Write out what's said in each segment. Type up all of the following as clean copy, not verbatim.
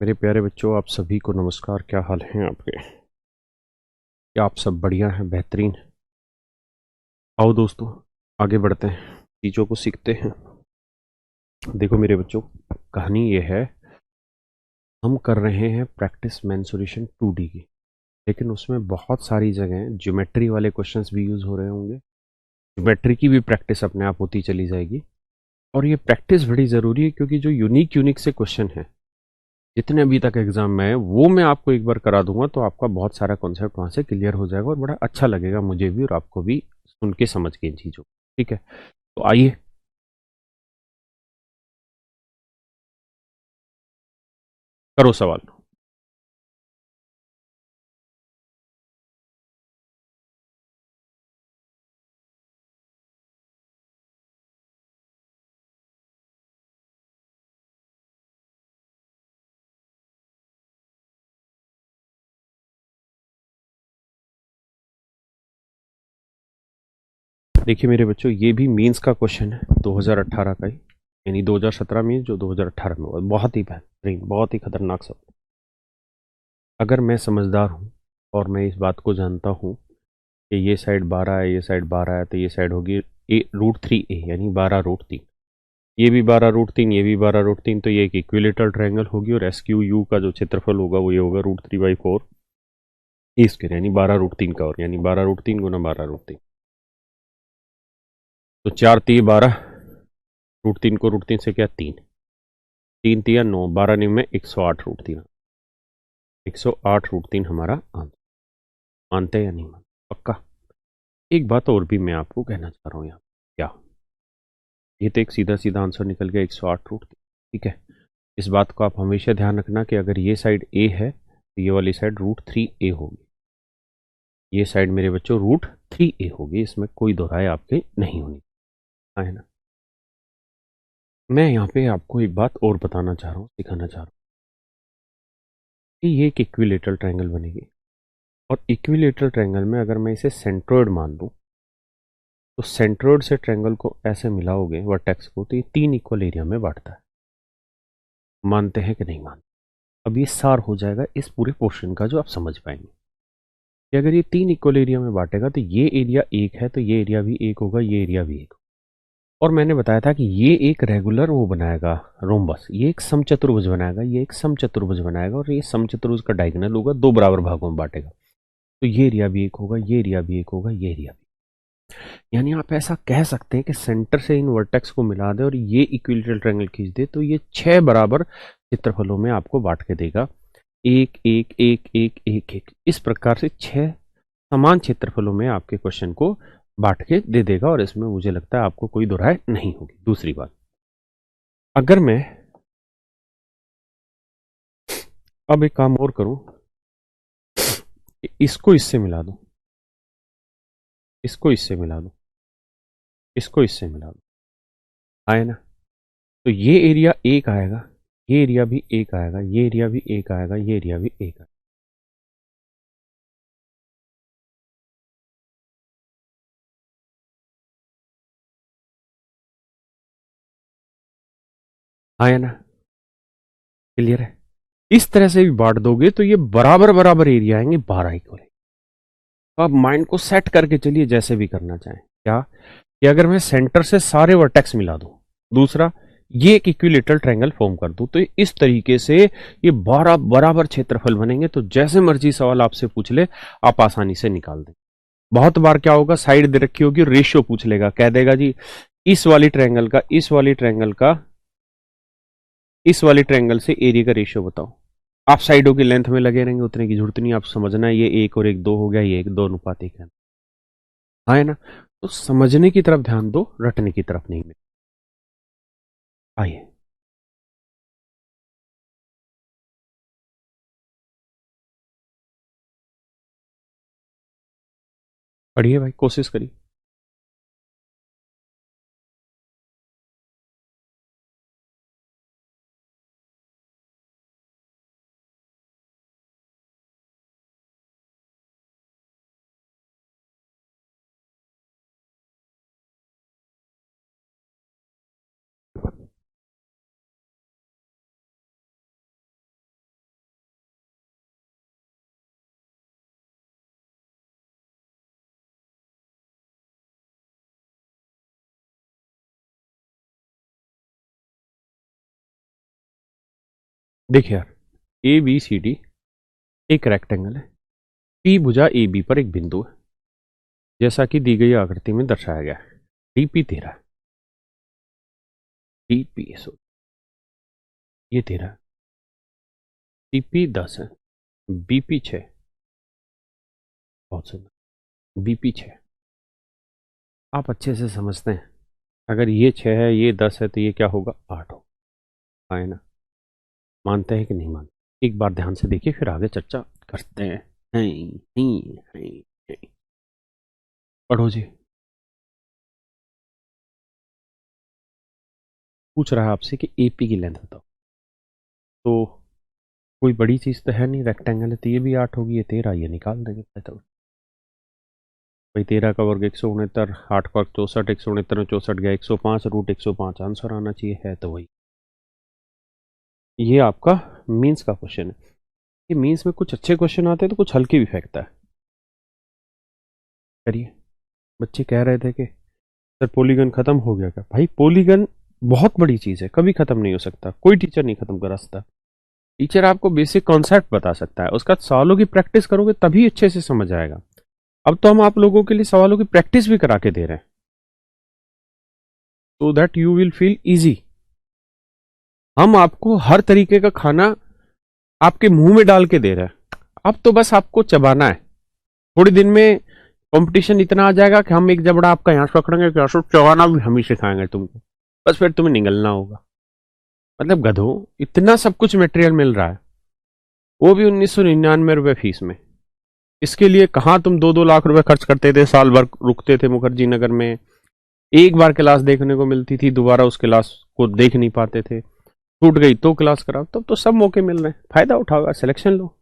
मेरे प्यारे बच्चों, आप सभी को नमस्कार। क्या हाल हैं आपके? क्या आप सब बढ़िया हैं, बेहतरीन? आओ दोस्तों, आगे बढ़ते हैं, चीज़ों को सीखते हैं। देखो मेरे बच्चों, कहानी ये है, हम कर रहे हैं प्रैक्टिस मेंसुरेशन 2D की। लेकिन उसमें बहुत सारी जगह ज्योमेट्री वाले क्वेश्चंस भी यूज़ हो रहे होंगे। ज्योमेट्री की भी प्रैक्टिस अपने आप होती चली जाएगी। और ये प्रैक्टिस बड़ी ज़रूरी है, क्योंकि जो यूनिक यूनिक से क्वेश्चन है जितने अभी तक एग्जाम में है, वो मैं आपको एक बार करा दूंगा, तो आपका बहुत सारा कॉन्सेप्ट वहां से क्लियर हो जाएगा और बड़ा अच्छा लगेगा मुझे भी और आपको भी सुन के समझ के इन चीज़ों को। ठीक है, तो आइए। करो सवाल। देखिए मेरे बच्चों, ये भी मीन्स का क्वेश्चन है 2018 का ही, यानी 2017 में जो 2018 में हुआ। बहुत ही बेहतरीन, बहुत ही खतरनाक सवाल। अगर मैं समझदार हूँ और मैं इस बात को जानता हूँ कि ये साइड 12 है, ये साइड 12 है, तो ये साइड होगी √3a, यानी 12√3। ये भी 12√3, ये भी 12√3, तो ये एक इक्विलेटरल ट्रायंगल होगी और एस क्यू यू का जो क्षेत्रफल होगा वो ये होगा √3/4 ए स्क्वायर, यानी 12√3 का, और यानी 12√3 गुना 12√3। तो 4×3 = 12, √3 को √3 से क्या, 3, 3×3 = 9, 12×9 में 108 √3, 108 √3 हमारा आंसर। मानते हैं या नहीं मानते? पक्का? एक बात और भी मैं आपको कहना चाह रहा हूँ यहाँ। क्या? ये तो एक सीधा सीधा आंसर निकल गया, 108 √3। ठीक है, इस बात को आप हमेशा ध्यान रखना कि अगर ये साइड ए है तो ये वाली साइड √3a होगी। ये साइड मेरे बच्चों √3a होगी, इसमें कोई दो राय आपके नहीं होनी, है ना? मैं यहाँ पे आपको एक बात और बताना चाह रहा हूँ, सिखाना चाह रहा हूँ कि ये एक इक्विलेटरल ट्रायंगल बनेगी। और इक्विलेटरल ट्रायंगल में अगर मैं इसे सेंट्रोइड मान लूँ, तो सेंट्रोइड से ट्रायंगल को ऐसे मिलाओगे वर्टेक्स को, तो ये 3 इक्वल एरिया में बांटता है। मानते हैं कि नहीं मानते? अब ये सार हो जाएगा इस पूरे पोर्शन का, जो आप समझ पाएंगे कि अगर ये 3 इक्वल एरिया में बांटेगा तो ये एरिया एक है, तो ये एरिया भी एक होगा, ये एरिया भी एक। और मैंने बताया था कि ये एक रेगुलर वो बनाएगा, रोम्बस, ये एक समचतुर्भुज बनाएगा, ये एक समचतुर्भुज बनाएगा, और ये समचतुर्भुज का डायगोनल होगा, दो बराबर भागों में बांटेगा। तो ये एरिया भी एक होगा, ये एरिया भी एक होगा, ये एरिया भी। यानी आप ऐसा कह सकते हैं कि सेंटर से इन वर्टेक्स को मिला दे और ये इक्विलेटरल ट्रायंगल खींच दे, तो ये 6 बराबर क्षेत्रफलों में आपको बांट के देगा। एक एक एक एक एक एक, इस प्रकार से 6 समान क्षेत्रफलों में आपके क्वेश्चन को बांट के दे देगा, और इसमें मुझे लगता है आपको कोई दो राय नहीं होगी। दूसरी बात, अगर मैं अब एक काम और करूं कि इसको इससे मिला दूं, इसको इससे मिला दूं, इसको इससे मिला दूं, आए ना? तो ये एरिया एक आएगा, ये एरिया भी एक आएगा, ये एरिया भी एक आएगा, ये एरिया भी एक आया ना? क्लियर है? इस तरह से भी बांट दोगे तो ये बराबर बराबर एरिया आएंगे, 12 इक्वल। तो आप माइंड को सेट करके चलिए, जैसे भी करना चाहें। क्या कि अगर मैं सेंटर से सारे वर्टेक्स मिला दूं, दूसरा ये एक इक्विलेटरल ट्रायंगल फॉर्म कर दूं, तो इस तरीके से ये 12 बराबर क्षेत्रफल बनेंगे, तो जैसे मर्जी सवाल आपसे पूछ ले, आप आसानी से निकाल दें। बहुत बार क्या होगा, साइड दे रखी होगी, रेशियो पूछ लेगा, कह देगा जी इस वाली ट्रायंगल का, इस वाली ट्रायंगल का, इस वाली ट्रायंगल से एरिया का रेशियो बताओ। आप साइडों की लेंथ में लगे रहेंगे, उतने की जरूरत नहीं, आप समझना है ये एक और एक दो हो गया, ये एक 2:1 है। हाँ, है ना? तो समझने की तरफ ध्यान दो, रटने की तरफ नहीं। आइए, पढ़िए भाई, कोशिश करिए। देखिए यार, ए बी सी डी एक रेक्टेंगल है, पी भुजा ए बी पर एक बिंदु है, जैसा कि दी गई आकृति में दर्शाया गया है। डीपी 13, डीपी सो ये 13, सीपी 10 है, बीपी 6, बहुत सुंदर, बीपी 6। आप अच्छे से समझते हैं, अगर ये 6 है, ये 10 है, तो ये क्या होगा, 8 होगा, है ना? मानते हैं कि नहीं मानते? एक बार ध्यान से देखिए, फिर आगे चर्चा करते हैं। हैं। पढ़ो जी। पूछ रहा है आपसे कि एपी की लेंथ बताओ, तो कोई बड़ी चीज तो है नहीं, रेक्टेंगल है, तो ये भी 8 होगी, ये 13, ये निकाल देंगे तो भाई। 13 का वर्ग 169, 8 का वर्ग 64, 169 में 64 गया 105, रूट 105 आंसर आना चाहिए, है तो वही। ये आपका मीन्स का क्वेश्चन है। ये मीन्स में कुछ अच्छे क्वेश्चन आते हैं तो कुछ हल्के भी फेंकता है। करिए। बच्चे कह रहे थे कि सर पॉलीगन खत्म हो गया क्या? भाई पॉलीगन बहुत बड़ी चीज है, कभी खत्म नहीं हो सकता, कोई टीचर नहीं खत्म करा सकता। टीचर आपको बेसिक कॉन्सेप्ट बता सकता है, उसका सवालों की प्रैक्टिस करोगे तभी अच्छे से समझ आएगा। अब तो हम आप लोगों के लिए सवालों की प्रैक्टिस भी करा के दे रहे हैं, so that you will feel easy। हम आपको हर तरीके का खाना आपके मुंह में डाल के दे रहे हैं, अब तो बस आपको चबाना है। थोड़ी दिन में कंपटीशन इतना आ जाएगा कि हम एक जबड़ा आपका यहाँ से पकड़ेंगे, क्या सो चबाना भी हम ही सिखाएंगे तुमको, बस फिर तुम्हें निगलना होगा। मतलब गधों, इतना सब कुछ मटेरियल मिल रहा है, वो भी 1999 रुपए फीस में। इसके लिए कहाँ तुम 2-2 लाख रुपए खर्च करते थे, साल भर रुकते थे मुखर्जी नगर में, एक बार क्लास देखने को मिलती थी, दोबारा उस क्लास को देख नहीं पाते थे, छूट गई तो क्लास कराओ। तब तो सब मौके मिल रहे हैं, फायदा उठाओ, सिलेक्शन लो।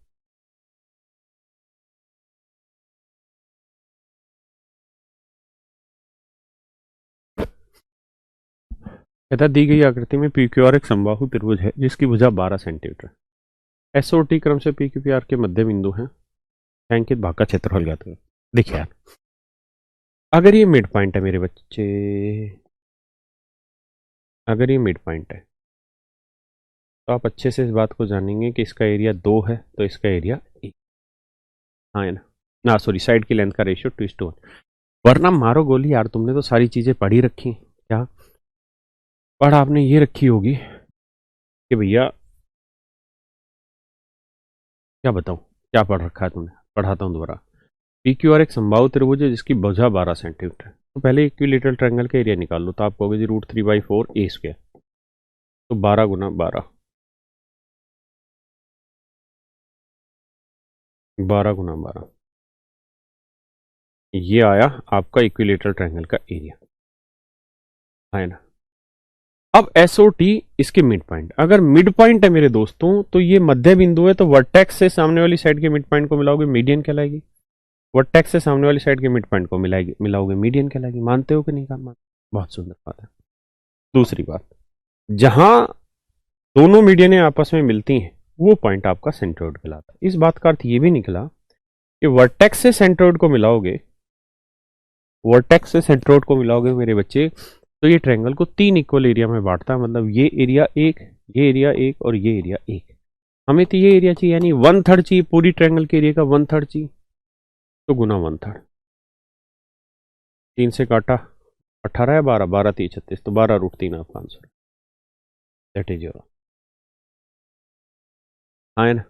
कहता दी गई आकृति में पी क्यू आर एक समबाहु त्रिभुज है जिसकी भुजा 12 सेंटीमीटर। एस और टी क्रम से पी क्यू पी आर के मध्य बिंदु है, छायांकित भाग का क्षेत्रफल ज्ञात करो। देखिए यार, अगर ये मिड पॉइंट है मेरे बच्चे, अगर ये मिड पॉइंट है, तो आप अच्छे से इस बात को जानेंगे कि इसका एरिया 2 है तो इसका एरिया 1। हाँ है ना? ना सॉरी, साइड की लेंथ का रेशियो 2:1। वरना मारो गोली यार, तुमने तो सारी चीजें पढ़ी रखी। क्या पढ़ आपने ये रखी होगी कि भैया, क्या बताऊं क्या पढ़ रखा है तुमने? पढ़ाता हूँ दोबारा। पी क्यू आर एक समबाहु त्रिभुज है जिसकी भुजा 12 सेंटीमीटर है। तो पहले इक्विलेटरल ट्रायंगल का एरिया निकाल लो, तो आप कहोगे जी √3/4 a²। तो 12 × 12, 12 × 12, ये आया आपका इक्विलेटरल ट्रायंगल का एरिया, है ना? अब एस ओ टी इसके मिड पॉइंट, अगर मिड पॉइंट है मेरे दोस्तों तो ये मध्य बिंदु है, तो वर्टेक्स से सामने वाली साइड के मिड पॉइंट को मिलाओगे, मीडियन कहलाएगी। वर्टेक्स से सामने वाली साइड के मिड पॉइंट को मिलाओगे, मीडियन कहलाएगी। मानते हो कि नहीं? काम बहुत सुंदर बात है। दूसरी बात, जहां दोनों मीडियनें आपस में मिलती हैं वो पॉइंट आपका सेंट्रोइड कहलाता है। इस बात का अर्थ ये भी निकला कि वर्टेक्स से सेंट्रोइड को मिलाओगे, वर्टेक्स से सेंट्रोइड को मिलाओगे मेरे बच्चे, तो ये ट्रायंगल को 3 इक्वल एरिया में बांटता है। मतलब ये एरिया एक, ये एरिया एक और ये एरिया एक। हमें तो ये एरिया चाहिए, यानी 1/3 चाहिए, पूरी ट्रायंगल के एरिया का 1/3 चाहिए, तो गुना 1/3। 3 से काटा 18 है, 12, 12 3 36, तो 12√3 आपका आंसर। दैट इज योर, हाँ है ना?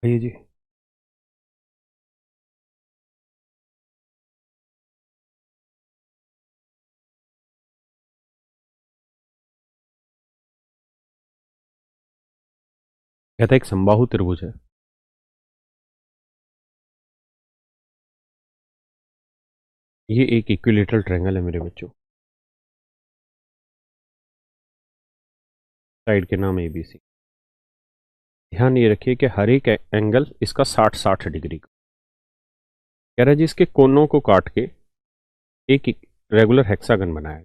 भैया जी, कहता है एक समबाहु त्रिभुज है, ये एक इक्विलेटरल ट्रायंगल है मेरे बच्चों, साइड के नाम ABC। ध्यान ये रखिए कि हर एक एंगल इसका 60-60 डिग्री का। कह रहा है जी इसके कोनों को काट के एक रेगुलर हेक्सागन बनाया।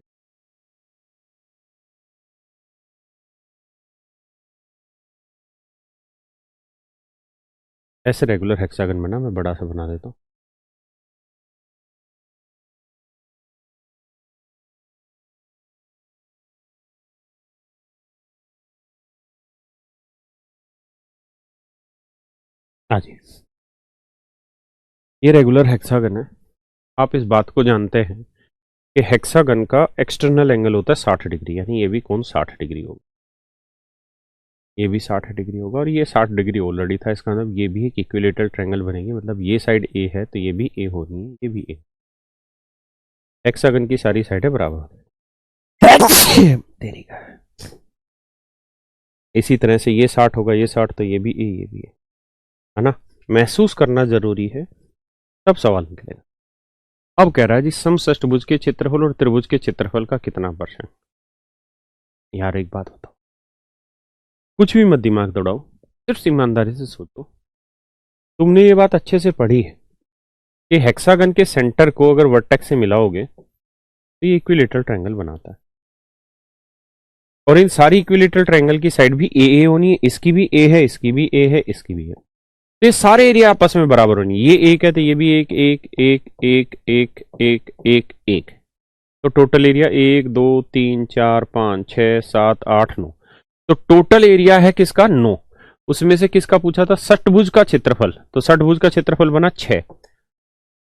ऐसे रेगुलर हेक्सागन बना, मैं बड़ा सा बना देता हूँ। हाँ जी, ये रेगुलर हेक्सागन है। आप इस बात को जानते हैं कि हेक्सागन का एक्सटर्नल एंगल होता है 60 डिग्री, यानी ये भी कोण 60 डिग्री होगा, ये भी 60 डिग्री होगा, और ये 60 डिग्री ऑलरेडी था। इसका मतलब ये भी एक इक्विलेटरल ट्रायंगल बनेगी, मतलब ये साइड ए है तो ये भी ए होनी है, ये भी ए। हेक्सागन की सारी साइडें बराबर तेरी का। इसी तरह से ये 60 होगा, ये 60, तो ये भी ए, ये भी है ना। महसूस करना जरूरी है, तब सवाल निकलेगा। अब कह रहा है जी समषष्टभुज के क्षेत्रफल और त्रिभुज के क्षेत्रफल का कितना परसेंट। यार एक बात बताओ, कुछ भी मत दिमाग दौड़ाओ, सिर्फ ईमानदारी से सोचो। तुमने ये बात अच्छे से पढ़ी है कि हेक्सागन के सेंटर को अगर वर्टेक्स से मिलाओगे तो ये इक्विलेटरल ट्रायंगल बनाता है, और इन सारी इक्विलेटरल ट्रायंगल की साइड भी ए होनी है, इसकी भी ए है, इसकी भी ए है, इसकी भी है। तो ये सारे एरिया आपस में बराबर होनी है। ये एक है तो ये भी एक, एक एक एक एक एक एक एक। तो टोटल एरिया 1 2 3 4 5 6 7 8 9। तो टोटल एरिया है किसका 9। उसमें से किसका पूछा था, षटभुज का क्षेत्रफल, तो षटभुज का क्षेत्रफल बना 6।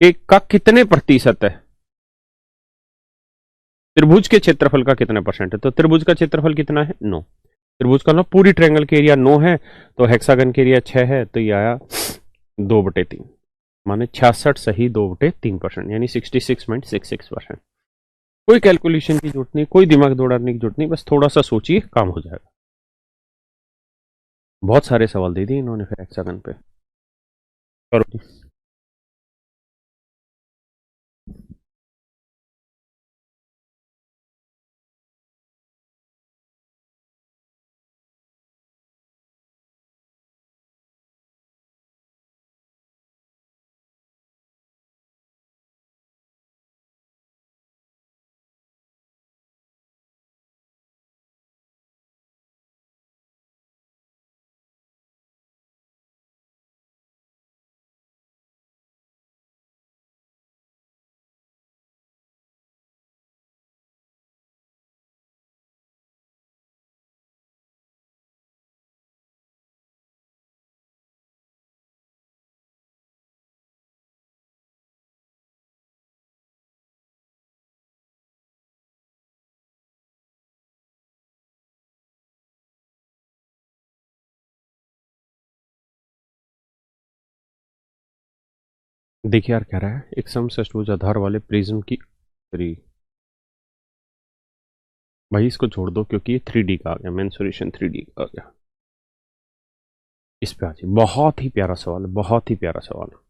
एक का कितने प्रतिशत है, त्रिभुज के क्षेत्रफल का कितना परसेंट है। तो त्रिभुज का क्षेत्रफल कितना है 9। त्रिभुज का ना पूरी ट्रायंगल के एरिया 9 है, तो हेक्सागन के एरिया 6 है, तो ये आया 2/3, माने 66 सही 2/3%, यानी 66.66%। कोई कैलकुलेशन की जरूरत नहीं, कोई दिमाग दौड़ाने की जरूरत नहीं, बस थोड़ा सा सोचिए काम हो जाएगा। बहुत सारे सवाल दे दिए इन्होंने फिर हेक्सागन पे। करो। देखिए यार, कह रहा है एक समषष्टभुज आधार वाले प्रिज्म की थ्री। भाई इसको छोड़ दो क्योंकि ये 3D का आ गया, मेंसुरेशन 3D का आ गया। इस पे आ जाइए, बहुत ही प्यारा सवाल है, बहुत ही प्यारा सवाल है।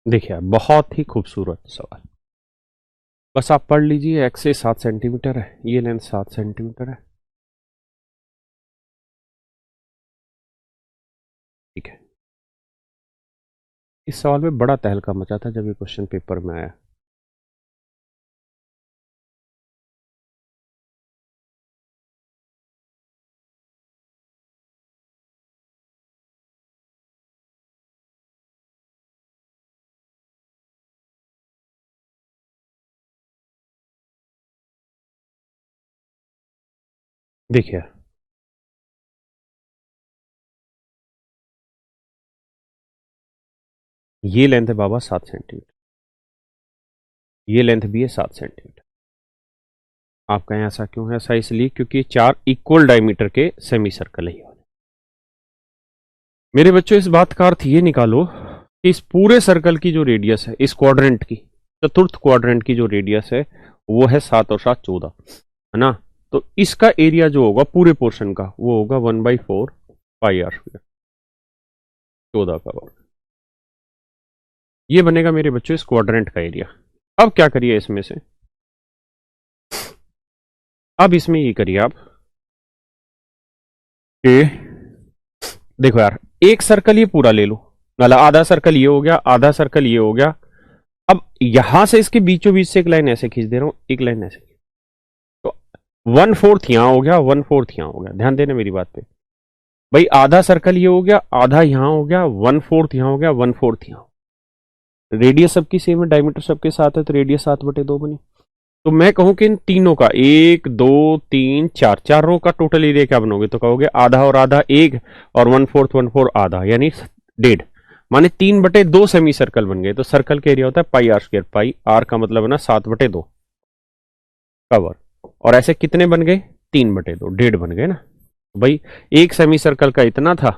देखिए बहुत ही खूबसूरत सवाल। बस आप पढ़ लीजिए, एक्स से 7 सेंटीमीटर है, ये लेंथ 7 सेंटीमीटर है। ठीक है। इस सवाल में बड़ा तहलका मचा था जब ये क्वेश्चन पेपर में आया। देखिए ये लेंथ है बाबा 7 सेंटीमीटर, ये लेंथ भी है 7 सेंटीमीटर। आप कहें ऐसा क्यों है? ऐसा इसलिए क्योंकि चार इक्वल डायमीटर के सेमी सर्कल है। मेरे बच्चों इस बात का अर्थ ये निकालो कि इस पूरे सर्कल की जो रेडियस है, इस क्वाड्रेंट की, चतुर्थ क्वाड्रेंट की जो रेडियस है वो है 7 और 7 14, है ना। तो इसका एरिया जो होगा पूरे पोर्शन का वो होगा 1/4 पाई आर स्क्वायर, 14 का वर्ग। ये बनेगा मेरे बच्चों इस क्वाड्रेंट का एरिया। अब क्या करिए इसमें से, अब इसमें ये करिए आप कि देखो यार, एक सर्कल ये पूरा ले लो, मतलब आधा सर्कल ये हो गया, आधा सर्कल ये हो गया। अब यहां से इसके बीचों बीच से एक लाइन ऐसे खींच दे रहा हूं, एक लाइन ऐसे, तो 1/4 यहां हो गया, 1/4 यहां हो गया। ध्यान देना मेरी बात पे भाई, आधा सर्कल ये हो गया, आधा यहां हो गया, 1/4 यहां हो गया, 1/4 यहां। रेडियस सबकी सेम है, डायमीटर सबके साथ है, तो रेडियस 7/2 बनी। तो मैं कहूं कि इन तीनों का 1 2 3 4 चार रो का टोटल एरिया क्या बनोगे, तो कहोगे आधा और आधा 1 और 1/4 आधा, यानी 1.5, माने 3/2 सेमी सर्कल बन गए। तो सर्कल का एरिया होता है पाई आर स्क्वायर, पाई आर का मतलब है ना 7/2 कवर। और ऐसे कितने बन गए? 3/2, 1.5 बन गए ना। भाई एक सेमी सर्कल का इतना था,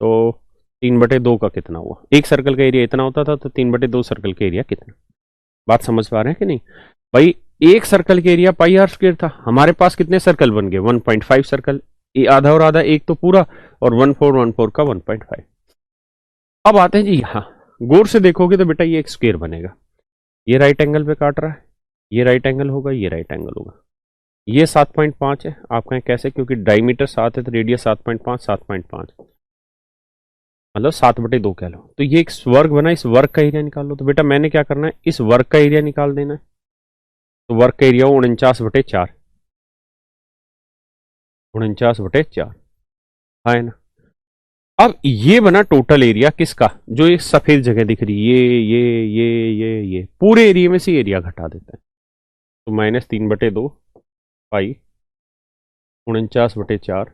तो 3/2 का कितना हुआ? एक सर्कल का एरिया इतना होता था, तो 3/2 सर्कल का एरिया कितना? बात समझ पा रहे हैं कि नहीं भाई? एक सर्कल के एरिया पाई आर स्क्वायर था, हमारे पास कितने सर्कल बन गए? 1.5 सर्कल, ये आधा और आधा, एक तो पूरा, और 1/4 का 1.5। अब आते हैं जी यहाँ, गौर से देखोगे तो बेटा ये एक स्क्वायर बनेगा, ये राइट एंगल पे काट रहा है, ये राइट एंगल होगा, ये राइट एंगल होगा। ये 7.5 है, आप कहें कैसे? क्योंकि डायमीटर 7 है तो रेडियस 7.5, 7.5 मतलब 7/2 कह लो। तो ये एक वर्ग बना, इस वर्ग का एरिया निकाल लो। तो बेटा मैंने क्या करना है, इस वर्ग का एरिया निकाल देना है। तो वर्ग का एरिया 49/4, 49/4 है ना। अब ये बना टोटल एरिया किसका, जो ये सफेद जगह दिख रही है, ये पूरे एरिया में से एरिया घटा देते हैं। तो -3/2 पाई 49/4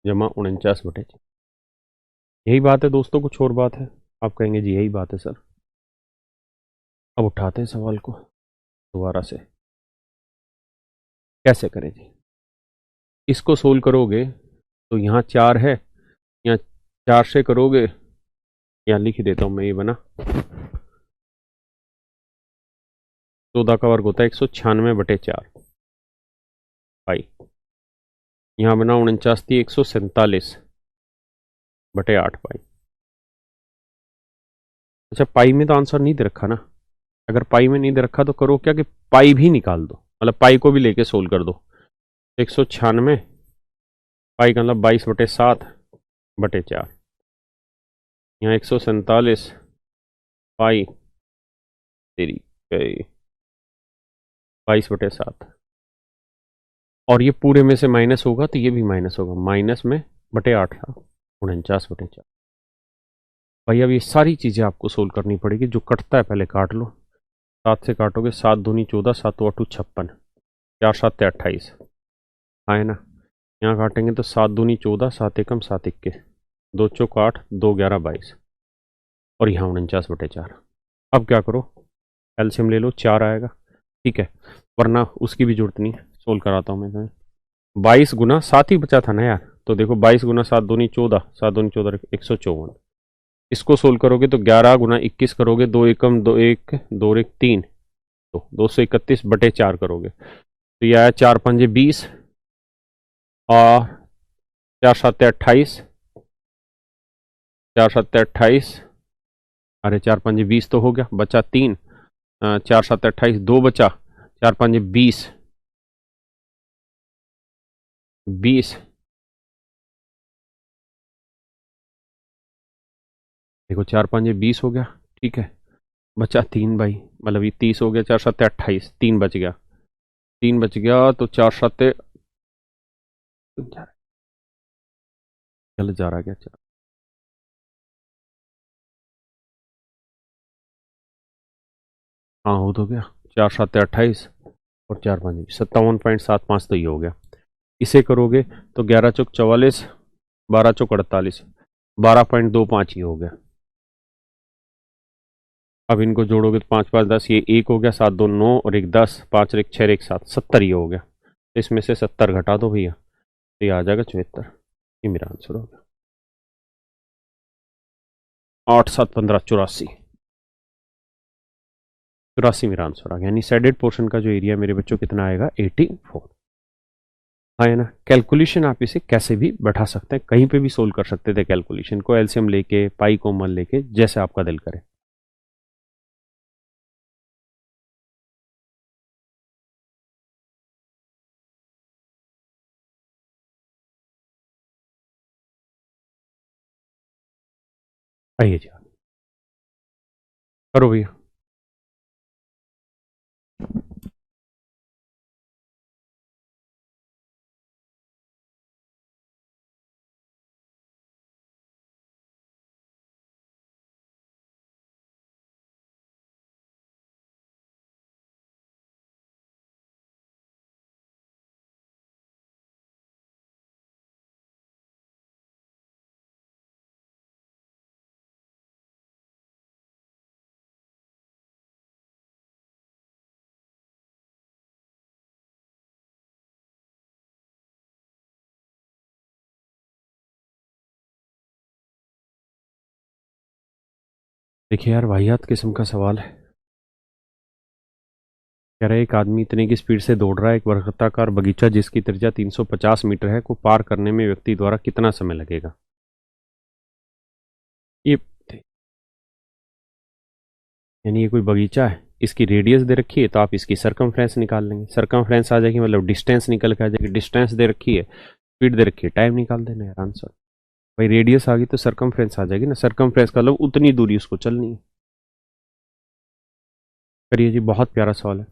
जमा 49/4। यही बात है दोस्तों, कुछ और बात है? आप कहेंगे जी यही बात है सर। अब उठाते हैं सवाल को दोबारा से, कैसे करें जी। इसको सोल्व करोगे तो यहाँ 4 है, यहाँ 4 से करोगे, यहाँ लिख ही देता हूँ मैं, ये बना 14 का वर्ग होता है 196/4 पाई, यहाँ बना 49,147/8 पाई। अच्छा पाई में तो आंसर नहीं दे रखा ना, अगर पाई में नहीं दे रखा तो करो क्या कि पाई भी निकाल दो, मतलब पाई को भी लेके सोल्व कर दो। 196 पाई का मतलब 22/7/4, यहाँ 147 पाई तेरी 22/7, और ये पूरे में से माइनस होगा तो ये भी माइनस होगा, माइनस में /8 था, 49/4। भाई अब ये सारी चीज़ें आपको सोल्व करनी पड़ेगी, जो कटता है पहले काट लो। 7 से काटोगे 7 दूनी 14, 7 8 56, 4 7 28, हाँ है ना। यहाँ काटेंगे तो 7 दूनी 14, 7 एकम 7 इक्के, 2 चौक 8, 2 11 22, और यहाँ 49/4। अब क्या करो, एलसीएम ले लो, 4 आएगा, ठीक है, वरना उसकी भी जरूरत नहीं, सोल्व कराता हूँ मैं तुम्हें। 22 गुना 7 ही बचा था ना यार, तो देखो 22 गुना 7 दूनी 14, 7 दूनी 14 154। इसको सोल्व करोगे तो 11 गुना 21 करोगे, 2 एकम 2 1 2 1 3, तो 231/4 करोगे, तो यह आया 4 5 20, और 4 7 28, 4 7 28, अरे 4×5 = 20 तो हो गया, बचा 3, 4×7 = 28, 2 बचा, 4×5 = 20, 20, देखो 4×5 = 20 हो गया, ठीक है, बचा 3 भाई, मतलब ये 30 हो गया, 4×7 = 28, 3 बच गया, 3 बच गया, तो 4×7 गलत जा रहा है क्या? हाँ हो तो गया, 4×7 = 28 और 4×5 = 57.75, तो ये हो गया। इसे करोगे तो 11×4 = 44, 12×4 = 48, 12.25 ये हो गया। अब इनको जोड़ोगे तो 5×5 = 10, ये 1 हो गया, 7×2 = 9 और 1 = 10, 5 × 1 = 6, 1 = 7, 70 ये हो गया। तो इसमें से 70 घटा दो भैया, तो ये आ जाएगा 74, ये मेरा आंसर हो गया। 8, 7, 15, 84, 84 मेरा आंसर आ गया। यानी शेडेड पोर्शन का जो एरिया मेरे बच्चों कितना आएगा, 84। हाँ है ना। कैलकुलेशन आप इसे कैसे भी बैठा सकते हैं, कहीं पे भी सोल्व कर सकते थे कैलकुलेशन को, एलसीएम लेके, पाई कॉमन लेके, जैसे आपका दिल करे। आइए जी, करो भैया। देखिए यार, वाहियात किस्म का सवाल है। कह रहा है एक आदमी इतने की स्पीड से दौड़ रहा है, एक वर्गाकार बगीचा जिसकी त्रिज्या 350 मीटर है को पार करने में व्यक्ति द्वारा कितना समय लगेगा। ये यानी ये कोई बगीचा है, इसकी रेडियस दे रखी है, तो आप इसकी सरकमफ्रेंस निकाल लेंगे, सरकमफ्रेंस आ जाएगी, मतलब डिस्टेंस निकल के आ जाएगी, डिस्टेंस दे रखी है, स्पीड दे रखी है, टाइम निकाल देना यार आंसर। भाई रेडियस आ गई तो सरकमफ्रेंस आ जाएगी ना, सरकमफ्रेंस का मतलब उतनी दूरी उसको चलनी है। करिए जी, बहुत प्यारा सवाल है।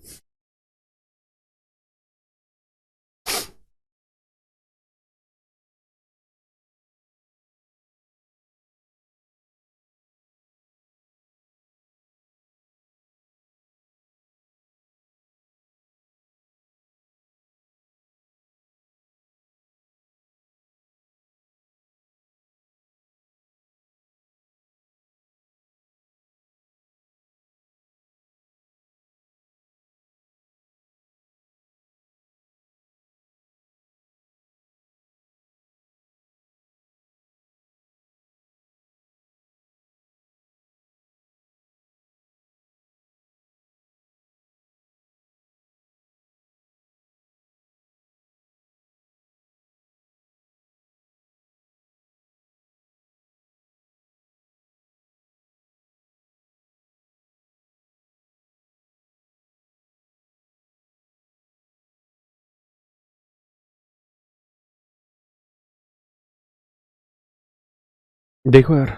देखो यार,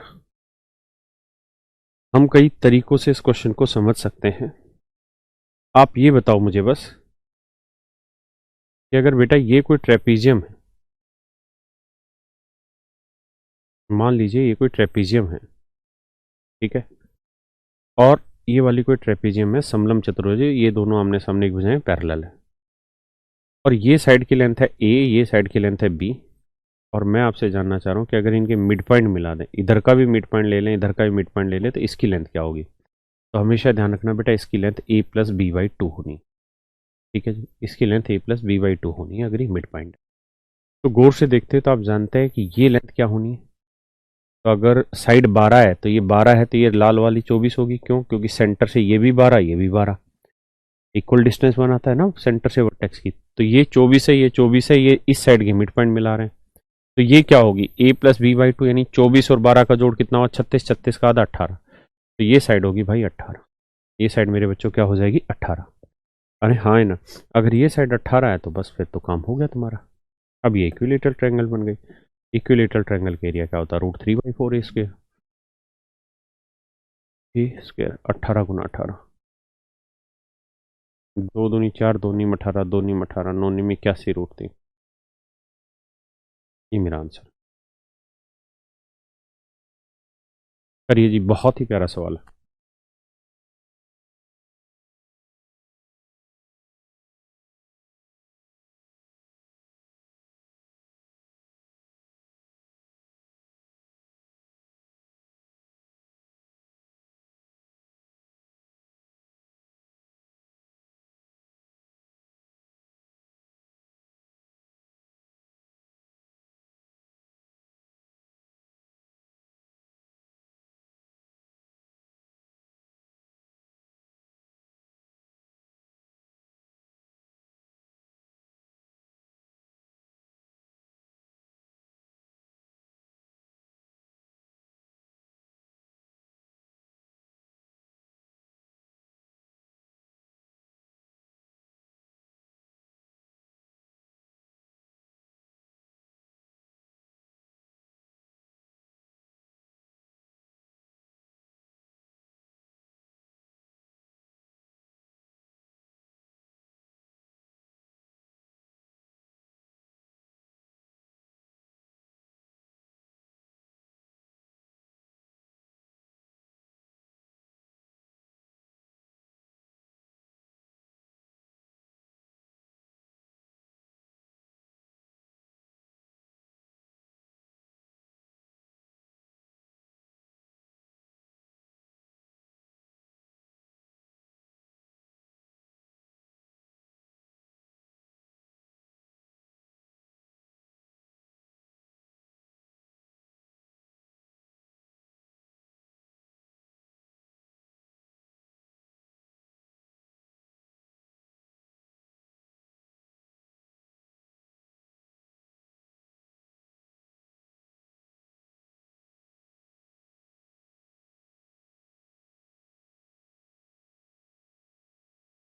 हम कई तरीकों से इस क्वेश्चन को समझ सकते हैं। आप ये बताओ मुझे बस कि अगर बेटा ये कोई ट्रेपीजियम है, मान लीजिए ये कोई ट्रेपीजियम है, ठीक है, और ये वाली कोई ट्रेपीजियम है, समलम चतुर्भुज, ये दोनों आमने सामने एक भुजाएं पैरेलल है, और ये साइड की लेंथ है ए, ये साइड की लेंथ है बी, और मैं आपसे जानना चाह रहा हूँ कि अगर इनके मिड पॉइंट मिला दें, इधर का भी मिड पॉइंट ले लें, इधर का भी मिड पॉइंट ले लें, तो इसकी लेंथ क्या होगी। तो हमेशा ध्यान रखना बेटा, इसकी लेंथ a+b/2 होनी, ठीक है जी, इसकी लेंथ a+b/2 होनी है अगर ये मिड पॉइंट है। तो गौर से देखते हैं तो आप जानते हैं कि ये लेंथ क्या होनी है। तो अगर साइड 12 है तो ये 12 है, तो ये लाल वाली 24 होगी, क्यों, क्योंकि सेंटर से ये भी 12, ये भी 12, इक्वल डिस्टेंस बनाता है ना सेंटर से वर्टेक्स की। तो ये 24 है, ये 24 है, ये इस साइड के मिड पॉइंट मिला रहे हैं, तो ये क्या होगी a+b/2, यानी 24 और 12 का जोड़ कितना हुआ, 36, 36 का आधा 18, तो तो ये साइड होगी भाई 18, ये साइड मेरे बच्चों क्या हो जाएगी 18। अरे हाँ है ना, अगर ये साइड 18 है तो बस फिर तो काम हो गया तुम्हारा। अब ये इक्विलेटरल ट्रायंगल बन गई। इक्विलेटरल ट्रायंगल का एरिया क्या होता है, √3/4 ए स्क्वायर। ए स्क्वायर 18 × 18, 2 दूनी 4, 2 नीम 18, 2 नीम 18, 9 नीम 81 √3। ये मेरा आंसर। करिए जी, बहुत ही प्यारा सवाल है।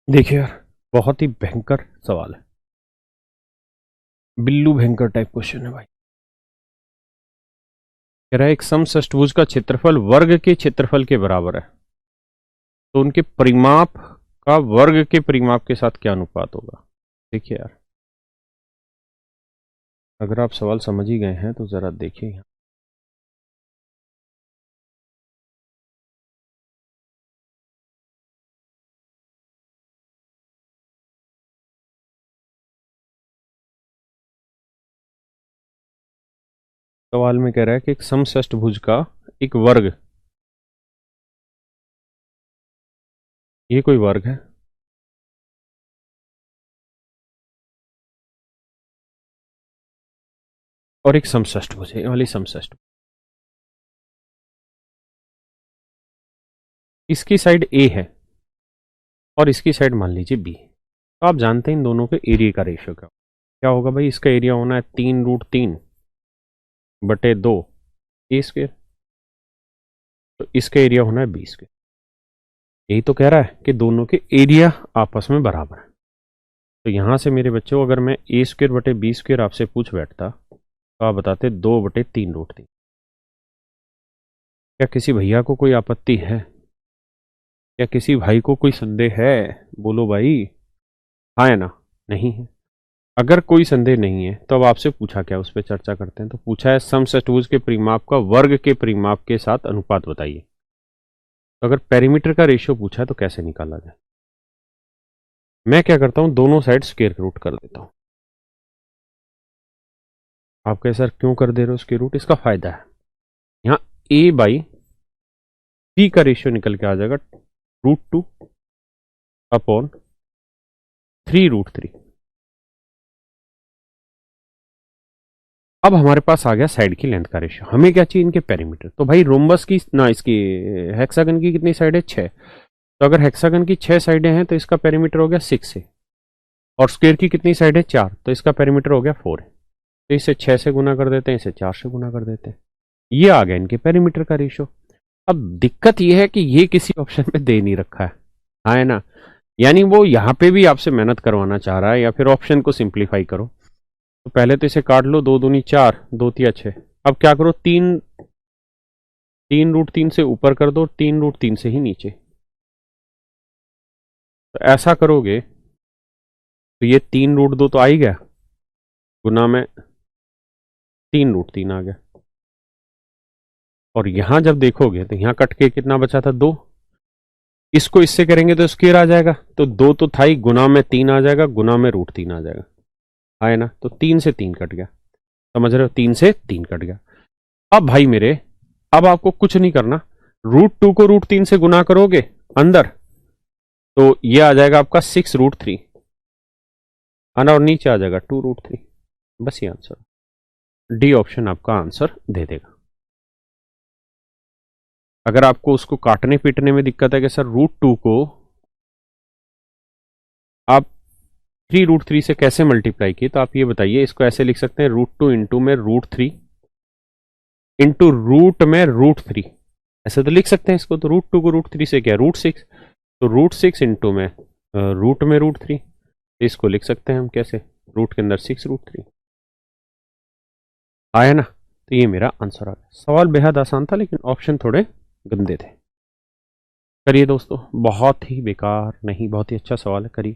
देखिए यार, बहुत ही भयंकर सवाल है, बिल्लू भयंकर टाइप क्वेश्चन है भाई। कह रहा है एक समषष्टभुज का क्षेत्रफल वर्ग के क्षेत्रफल के बराबर है, तो उनके परिमाप का वर्ग के परिमाप के साथ क्या अनुपात होगा। देखिए यार, अगर आप सवाल समझ ही गए हैं तो जरा देखिए यहाँ। सवाल में कह रहा है कि एक समषष्टभुज का एक वर्ग, ये कोई वर्ग है, और एक समषष्टभुज है, ये वाली समषष्टभुज, इसकी साइड ए है और इसकी साइड मान लीजिए बी। तो आप जानते हैं इन दोनों के एरिया का रेशियो क्या होगा भाई। इसका एरिया होना है 3√3/2 ए स्क्वायर, तो इसका एरिया होना है बी स्क्वायर। यही तो कह रहा है कि दोनों के एरिया आपस में बराबर है। तो यहां से मेरे बच्चों, अगर मैं a²/b² आपसे पूछ बैठता तो आप बताते 2/3√3। क्या किसी भैया को कोई आपत्ति है? क्या किसी भाई को कोई संदेह है? बोलो भाई, हाँ है ना? नहीं है। अगर कोई संदेह नहीं है तो अब आपसे पूछा क्या, उस पर चर्चा करते हैं। तो पूछा है समषष्टभुज के परिमाप का वर्ग के परिमाप के साथ अनुपात बताइए। तो अगर पेरीमीटर का रेशियो पूछा है तो कैसे निकाला जाए। मैं क्या करता हूं, दोनों साइड स्क्वायर रूट कर देता हूं। आप कहे सर क्यों कर दे रहे हो स्क्वायर रूट? इसका फायदा है, यहाँ a/b का रेशियो निकल के आ जाएगा √2/3√3। अब हमारे पास आ गया साइड की लेंथ का रेशियो। हमें क्या चाहिए, इनके पेरीमीटर। तो भाई रोम्बस की ना, इसकी हेक्सागन की कितनी साइड है, 6। तो अगर हेक्सागन की 6 साइडें हैं तो इसका पेरीमीटर हो गया 6 है, और स्क्वायर की कितनी साइड है, 4, तो इसका पेरीमीटर हो गया 4 है। तो इसे 6 से गुना कर देते हैं, इसे 4 से गुना कर देते हैं। ये आ गया इनके पेरीमीटर का रेशियो। अब दिक्कत यह है कि ये किसी ऑप्शन में दे नहीं रखा है, हाँ है ना। यानी वो यहाँ पे भी आपसे मेहनत करवाना चाह रहा है, या फिर ऑप्शन को सिंप्लीफाई करो। तो पहले तो इसे काट लो, 2 दूनी 4, 2 तिया 6। अब क्या करो, 3√3 से ऊपर कर दो, 3√3 से ही नीचे। तो ऐसा करोगे तो ये 3√2 तो आ ही गया, गुना में 3√3 आ गया। और यहां जब देखोगे तो यहां कट के कितना बचा था, 2। इसको इससे करेंगे तो स्क्वायर आ जाएगा, तो 2 तो था ही, गुना में 3 आ जाएगा, गुना में √3 आ जाएगा, आए ना। तो 3 से 3 कट गया, समझ रहे हो, 3 से 3 कट गया। अब भाई मेरे, अब आपको कुछ नहीं करना, √2 को √3 से गुना करोगे अंदर, तो ये आ जाएगा आपका 6√3, आना, और नीचे आ जाएगा 2√3। बस ये आंसर, डी ऑप्शन आपका आंसर दे देगा। अगर आपको उसको काटने पीटने में दिक्कत है कि सर √2 को आप 3√3 से कैसे मल्टीप्लाई किए, तो आप ये बताइए, इसको ऐसे लिख सकते हैं, √2 इंटू में √3 इंटू रूट में √3, ऐसे तो लिख सकते हैं इसको। तो √2 को √3 से क्या, √6, तो √6 इंटू में रूट में √3, इसको लिख सकते हैं हम कैसे, रूट के अंदर 6√3 आया ना। तो ये मेरा आंसर आ गया। सवाल बेहद आसान था, लेकिन ऑप्शन थोड़े गंदे थे। करिए दोस्तों, बहुत ही बेकार नहीं, बहुत ही अच्छा सवाल है, करिए।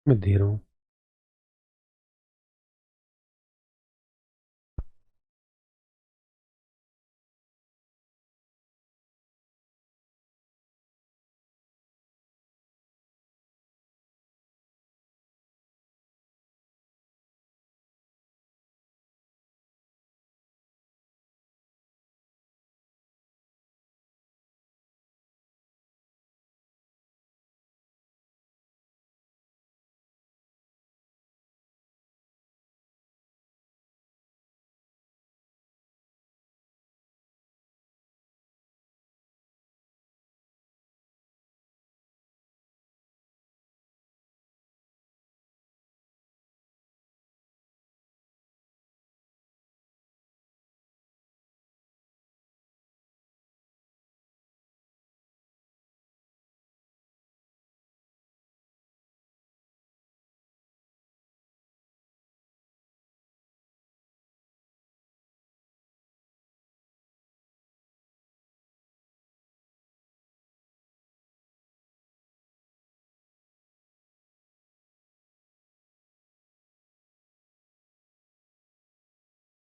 मैं दे रहा हूँ।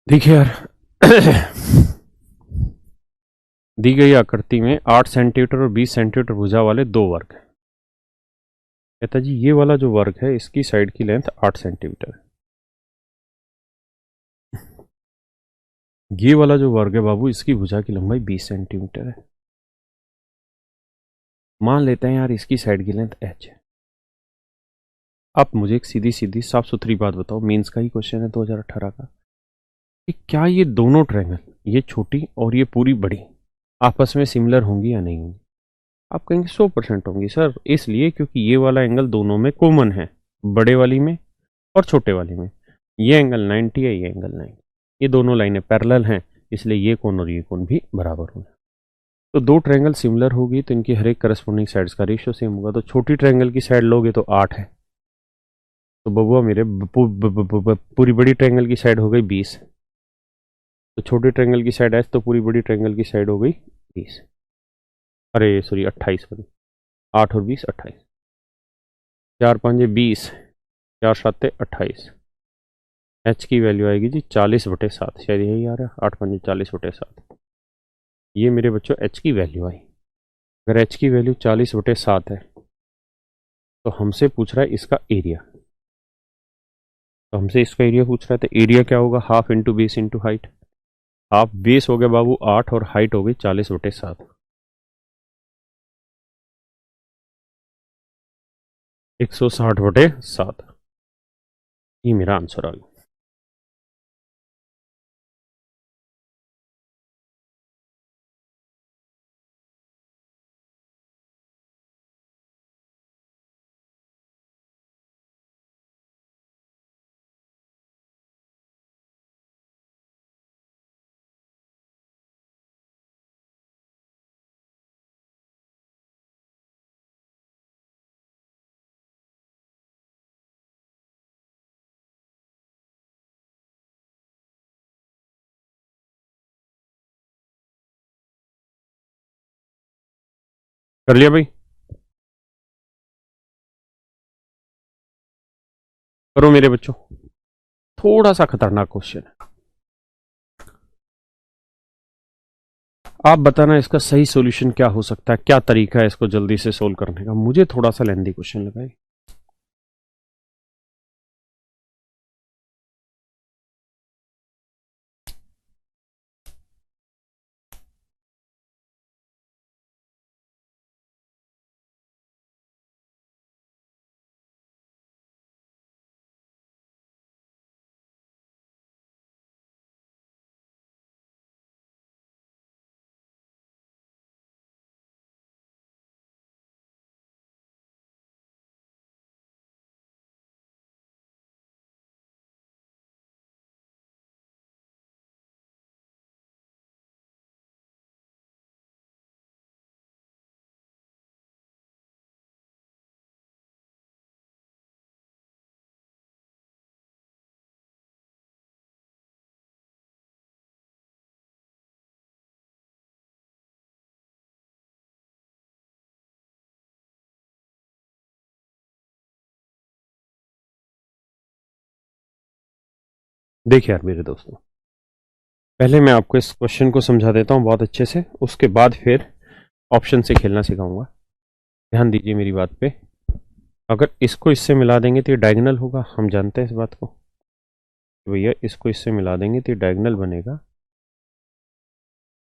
देखिए यार, दी गई आकृति में 8 सेंटीमीटर और 20 सेंटीमीटर भुजा वाले 2 वर्ग हैं। कहता जी ये वाला जो वर्ग है, इसकी साइड की लेंथ 8 सेंटीमीटर है। ये वाला जो वर्ग है बाबू, इसकी भुजा की लंबाई 20 सेंटीमीटर है। मान लेते हैं यार इसकी साइड की लेंथ h है। आप मुझे एक सीधी सीधी साफ सुथरी बात बताओ, मेंस का ही क्वेश्चन है 2018 का, कि क्या ये दोनों ट्रायंगल, ये छोटी और ये पूरी बड़ी, आपस में सिमिलर होंगी या नहीं होंगी? आप कहेंगे 100% होंगी सर, इसलिए क्योंकि ये वाला एंगल दोनों में कॉमन है, बड़े वाली में और छोटे वाली में। ये एंगल 90 है, ये एंगल 90, ये दोनों लाइनें पैरेलल हैं, इसलिए ये कोण और ये कोण भी बराबर होंगे। तो दो ट्रायंगल सिमिलर होगी तो इनकी हर एक करस्पॉन्डिंग साइड्स का रेशियो सेम होगा। तो छोटी ट्रायंगल की साइड लोगे तो 8 है, तो बबुआ मेरे पूरी बड़ी ट्रायंगल की साइड हो गई 20। तो छोटी ट्रायंगल की साइड एच, तो पूरी बड़ी ट्रायंगल की साइड हो गई 20, अरे सॉरी 28, सॉरी 8 और 20 28, 4 5 20, 4 7 28। एच की वैल्यू आएगी जी 40/7, शायद यही आ रहा है, 8 5 40/7। ये मेरे बच्चों एच की वैल्यू आई। अगर एच की वैल्यू 40/7 है तो हमसे पूछ रहा है इसका एरिया। तो हमसे इसका एरिया पूछ रहा है, तो एरिया क्या होगा? Half into base into height. Half base हो गया बाबू 8 और हाइट हो गई 40/7, 160/7। ये मेरा आंसर आ गया। कर लिया भाई? करो मेरे बच्चों, थोड़ा सा खतरनाक क्वेश्चन है। आप बताना इसका सही सॉल्यूशन क्या हो सकता है, क्या तरीका है इसको जल्दी से सोल्व करने का। मुझे थोड़ा सा लेंदी क्वेश्चन लगा है। देखिए यार मेरे दोस्तों, पहले मैं आपको इस क्वेश्चन को समझा देता हूँ बहुत अच्छे से, उसके बाद फिर ऑप्शन से खेलना सिखाऊंगा। ध्यान दीजिए मेरी बात पे। अगर इसको इससे मिला देंगे तो ये डायगोनल होगा, हम जानते हैं इस बात को। तो भैया इसको इससे मिला देंगे तो ये डायगोनल बनेगा,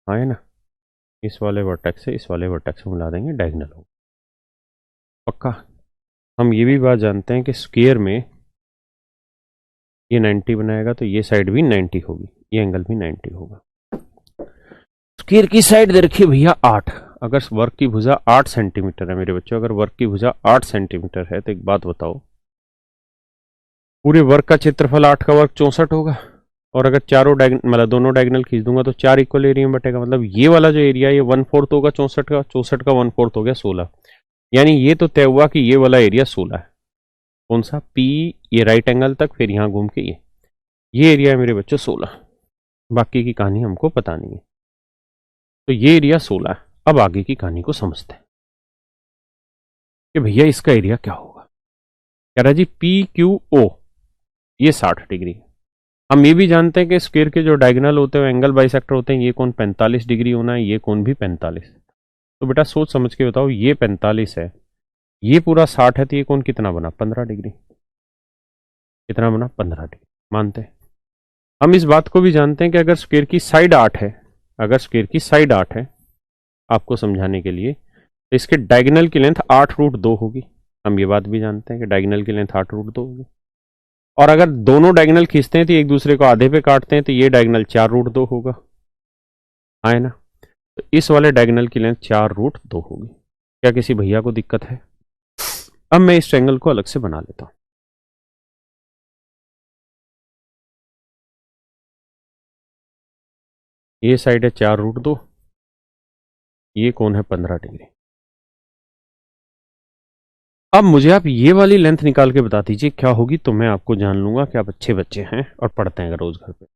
हाँ है ना। इस वाले वर्टेक्स से इस वाले वर्टेक्स को मिला देंगे, डायगोनल होगा पक्का। हम ये भी बात जानते हैं कि स्क्वायर में ये 90 बनाएगा तो ये साइड भी 90 होगी, ये एंगल भी 90 होगा। स्क्वायर की साइड दे रखी भैया 8। अगर वर्क की भुजा 8 सेंटीमीटर है मेरे बच्चों, अगर वर्क की भुजा 8 सेंटीमीटर है तो एक बात बताओ, पूरे वर्क का क्षेत्रफल 8 का वर्ग 64 होगा। और अगर चारों मतलब दोनों डायगोनल खींच दूंगा तो 4 इक्वल एरिया में बटेगा। मतलब ये वाला जो एरिया ये 1/4 होगा 64 का, 64 का 1/4 हो गया 16। यानी ये तो तय हुआ कि ये वाला एरिया 16 है। कौन सा? पी, ये राइट एंगल तक, फिर यहाँ घूम के ये एरिया है मेरे बच्चों 16। बाकी की कहानी हमको पता नहीं है। तो ये एरिया 16 है। अब आगे की कहानी को समझते हैं कि भैया इसका एरिया क्या होगा। कह रहा जी पी क्यू ओ, ये 60 डिग्री है। हम ये भी जानते हैं कि स्क्वायर के जो डायगोनल होते हैं एंगल बाइसेक्टर होते हैं, ये कोण 45 डिग्री होना है, ये कोण भी 45। तो बेटा सोच समझ के बताओ, ये 45 है, ये पूरा 60 है, तो ये कोण कितना बना? 15 डिग्री। कितना बना? 15 डिग्री। मानते हैं। हम इस बात को भी जानते हैं कि अगर स्क्वायर की साइड 8 है, अगर स्क्वायर की साइड 8 है, आपको समझाने के लिए, तो इसके डायगोनल की लेंथ 8√2 होगी। हम ये बात भी जानते हैं कि डायगोनल की लेंथ 8√2 होगी। और अगर दोनों डायगोनल खींचते हैं तो एक दूसरे को आधे पे काटते हैं, तो ये डायगोनल 4√2 होगा, है ना। तो इस वाले डायगोनल की लेंथ 4√2 होगी। क्या किसी भैया को दिक्कत है? अब मैं इस ट्रायंगल को अलग से बना लेता हूं। ये साइड है 4√2, ये कौन है 15 डिग्री। अब मुझे आप ये वाली लेंथ निकाल के बता दीजिए क्या होगी, तो मैं आपको जान लूंगा कि आप अच्छे बच्चे हैं और पढ़ते हैं रोज घर पे।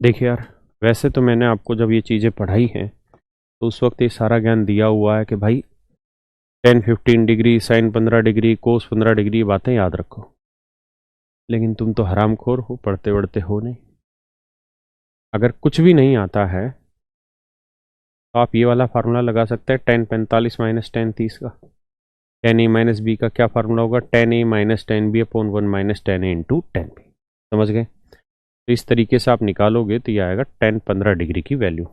देखिए यार, वैसे तो मैंने आपको जब ये चीज़ें पढ़ाई हैं तो उस वक्त ये सारा ज्ञान दिया हुआ है कि भाई tan 15 degree, sin 15 degree, cos 15 degree, ये बातें याद रखो। लेकिन तुम तो हरामखोर हो, पढ़ते वढ़ते हो नहीं। अगर कुछ भी नहीं आता है तो आप ये वाला फार्मूला लगा सकते हैं, tan 45 माइनस tan 30 का। tan a-b का क्या फार्मूला होगा? tan a minus tan b upon 1 minus tan a into tan b। समझ गए? तो इस तरीके से आप निकालोगे तो ये आएगा tan 15 डिग्री की वैल्यू।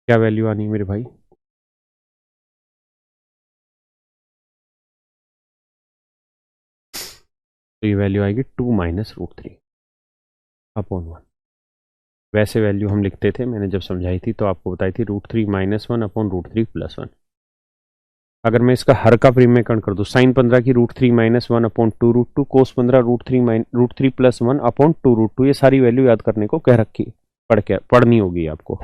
क्या वैल्यू आनी है मेरे भाई? तो ये वैल्यू आएगी 2 माइनस √3 अपॉन 1। वैसे वैल्यू हम लिखते थे, मैंने जब समझाई थी तो आपको बताई थी √3 माइनस 1 अपॉन √3 प्लस 1। अगर मैं इसका हर का प्रीमेकरण कर दूं, sin 15 की √3 minus 1 upon 2√2, cos 15 √3 plus 1 upon 2√2, ये सारी वैल्यू याद करने को कह रखी, पढ़नी होगी आपको।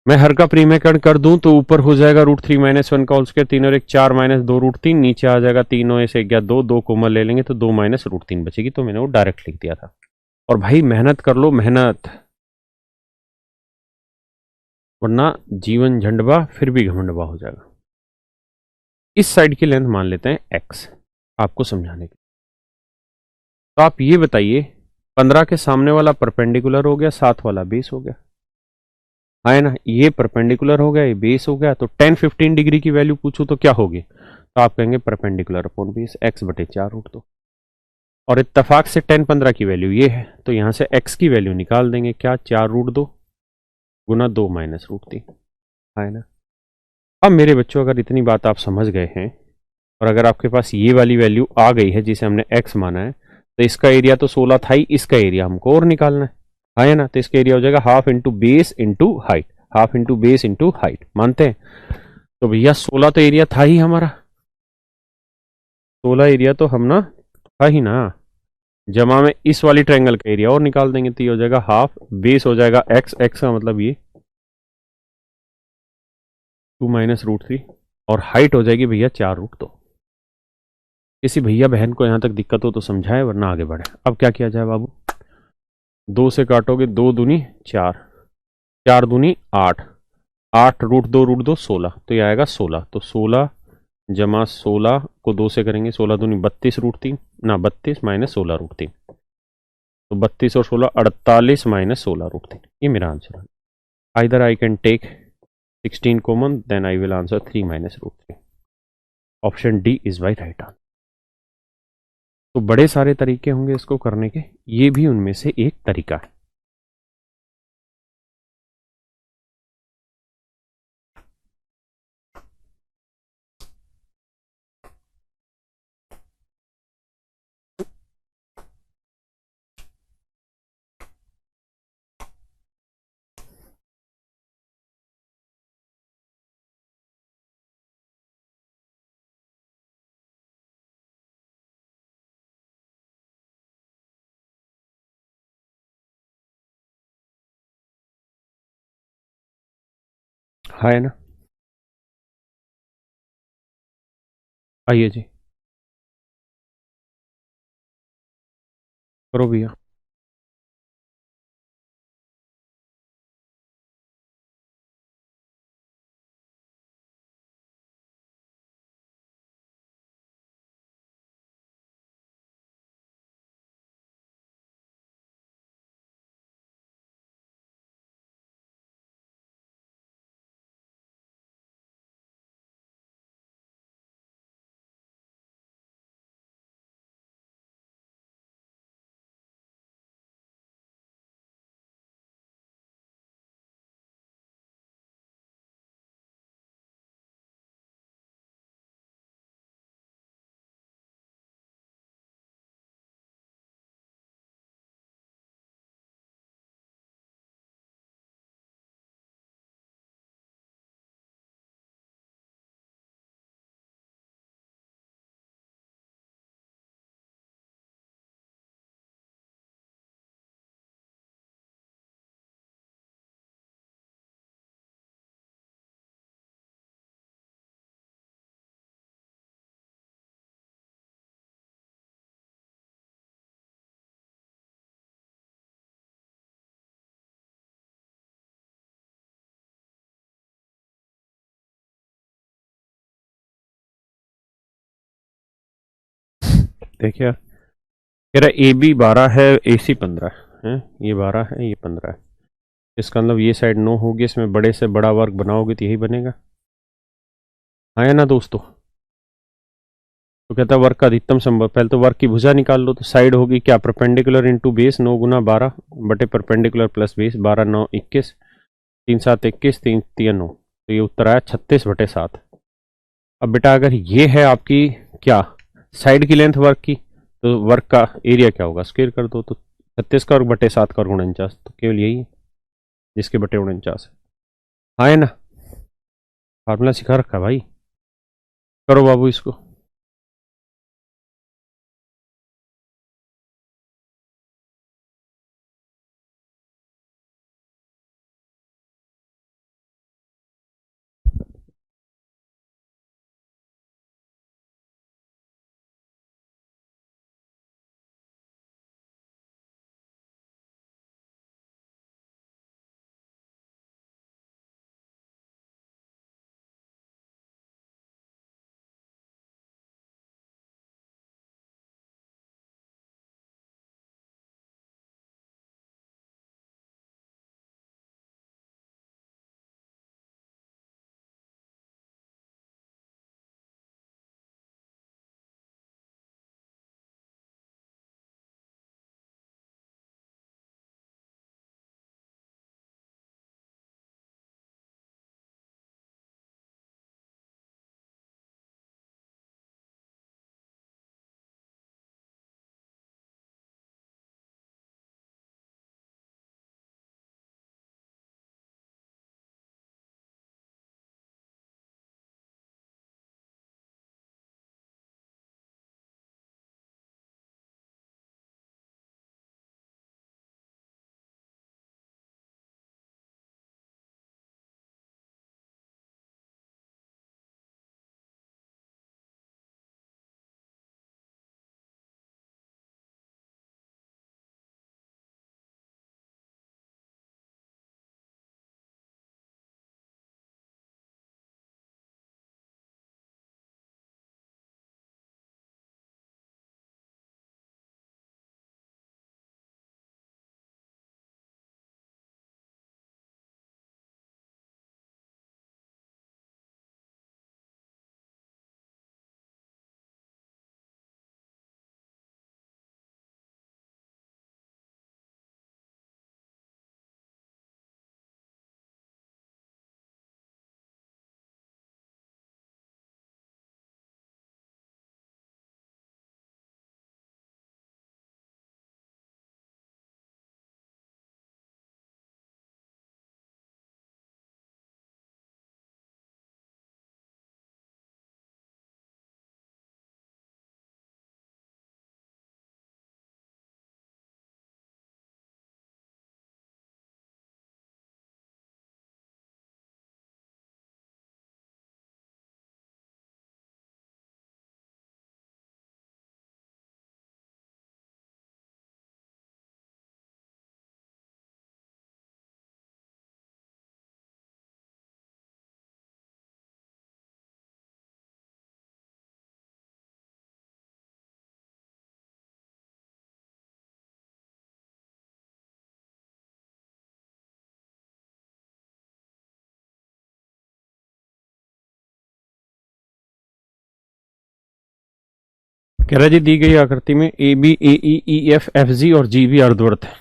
मैं हर का प्रीमेकरण कर दूं तो ऊपर हो जाएगा √3 माइनस 1 का होल स्क्वायर, 3 और 1 4 माइनस 2√3, नीचे आ जाएगा 3 और 1 गया 2, 2 कोमल ले लेंगे तो 2 माइनस √3 बचेगी, तो मैंने वो डायरेक्ट लिख दिया था। और भाई मेहनत कर लो, मेहनत, वरना जीवन झंडवा फिर भी घमंडवा हो जाएगा। इस साइड की लेंथ मान लेते हैं x, आपको समझाने के। तो आप ये बताइए, 15 के सामने वाला परपेंडिकुलर हो गया, साथ वाला बेस हो गया, है ना। ये परपेंडिकुलर हो गया, ये बेस हो गया, तो tan 15 डिग्री की वैल्यू पूछूं तो क्या होगी? तो आप कहेंगे परपेंडिकुलर अपॉन बेस x/4√2। और इत्तेफाक से tan 15 की वैल्यू ये है, तो यहां से x की वैल्यू निकाल देंगे, क्या 4√2 गुना 2 माइनस √3, है ना। अब मेरे बच्चों, अगर इतनी बात आप समझ गए हैं और अगर आपके पास ये वाली वैल्यू आ गई है जिसे हमने x माना है, तो इसका एरिया तो 16 था ही, इसका एरिया हमको और निकालना है ना। तो इसका एरिया हो जाएगा half into base into height, half into base into height, मानते हैं? तो भैया 16 तो एरिया था ही हमारा, 16 एरिया तो हम ना था ही ना, जमा में इस वाली ट्रायंगल का एरिया और निकाल देंगे, तो ये हो जाएगा हाफ, बेस हो जाएगा एक्स, एक्स का मतलब ये 2 माइनस √3, और हाइट हो जाएगी भैया 4√2। किसी भैया बहन को यहां तक दिक्कत हो तो समझाए, वरना आगे बढ़े। अब क्या किया जाए बाबू? 2 से काटोगे, 2 दूनी 4, 4 दूनी 8, 8√2 16, तो ये आएगा 16। तो 16 जमा 16 को 2 से करेंगे, 16 दूनी 32√3, ना 32 माइनस 16√3, तो 32 और 16 48 माइनस 16√3, ये मेरा आंसर है। Either I can take 16 common, then I will answer 3 minus √3। Option D is my right answer. तो बड़े सारे तरीके होंगे इसको करने के, ये भी उनमें से एक तरीका है। है ना। आइए जी। करो भैया। देखिए कह रहा ए बी 12 है, ए सी 15 है। ये 12 है, ये 15 है। इसका मतलब ये साइड नो होगी, इसमें बड़े से बड़ा वर्क बनाओगे तो यही बनेगा। हाँ या ना दोस्तों? तो कहता है वर्क का अधिकतम संभव, पहले तो वर्क की भुजा निकाल लो। तो साइड होगी क्या, परपेंडिकुलर इंटू बेस, 9 गुना 12 बटे परपेंडिकुलर प्लस बेस, 12 9 21, 3 7 21, 3 3 9। तो ये उत्तर आया 36/7। अब बेटा अगर ये है आपकी क्या, साइड की लेंथ वर्क की, तो वर्क का एरिया क्या होगा, स्क्वायर कर दो। तो 36 का वर्ग बटे 7 का वर्ग 49, तो केवल यही है जिसके बटे 49 है। हाँ है ना? फार्मूला सिखा रखा है भाई। करो बाबू इसको। कह रहा जी दी गई आकृति में A B A E E F F G और जी बी अर्धवृत्त है।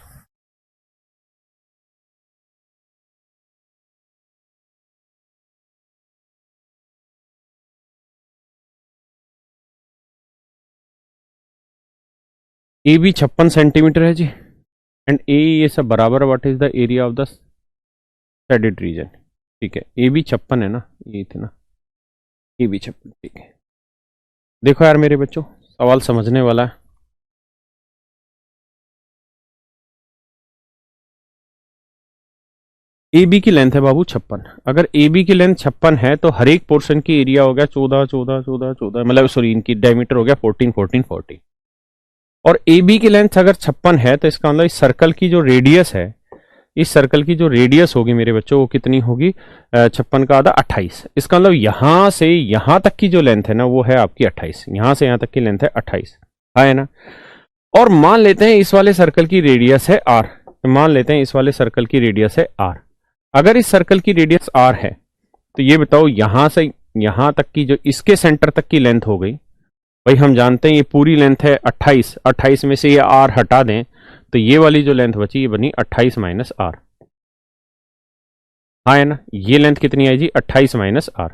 ए बी 56 सेंटीमीटर है जी, एंड ए ये सब बराबर। What is the area of the shaded region? ठीक है, ए बी 56 है ना, ये इतना ए बी 56, ठीक है। देखो यार मेरे बच्चों, सवाल समझने वाला है। ए बी की लेंथ है बाबू 56। अगर ए बी की लेंथ 56 है तो हर एक पोर्शन की एरिया हो गया 14 14 14 14, मतलब सॉरी इनकी डायमीटर हो गया 14 14 14। और ए बी की लेंथ अगर 56 है तो इसका मतलब इस सर्कल की जो रेडियस है, इस सर्कल की जो रेडियस होगी मेरे बच्चों वो कितनी होगी? 56 का आधा 28। इसका मतलब यहां से यहां तक की जो लेंथ है ना वो है आपकी 28। यहां से यहां तक की लेंथ है 28, है ना। और मान लेते हैं इस वाले सर्कल की रेडियस है आर। मान लेते हैं इस वाले सर्कल की रेडियस है आर। अगर इस सर्कल की रेडियस आर है तो ये बताओ यहां से यहां तक की जो इसके सेंटर तक की लेंथ हो गई, भाई हम जानते हैं ये पूरी लेंथ है 28। 28 में से ये आर हटा दें तो ये वाली जो लेंथ बची ये बनी 28 माइनस आर। हाँ है ना, ये लेंथ कितनी आई जी? 28 माइनस आर।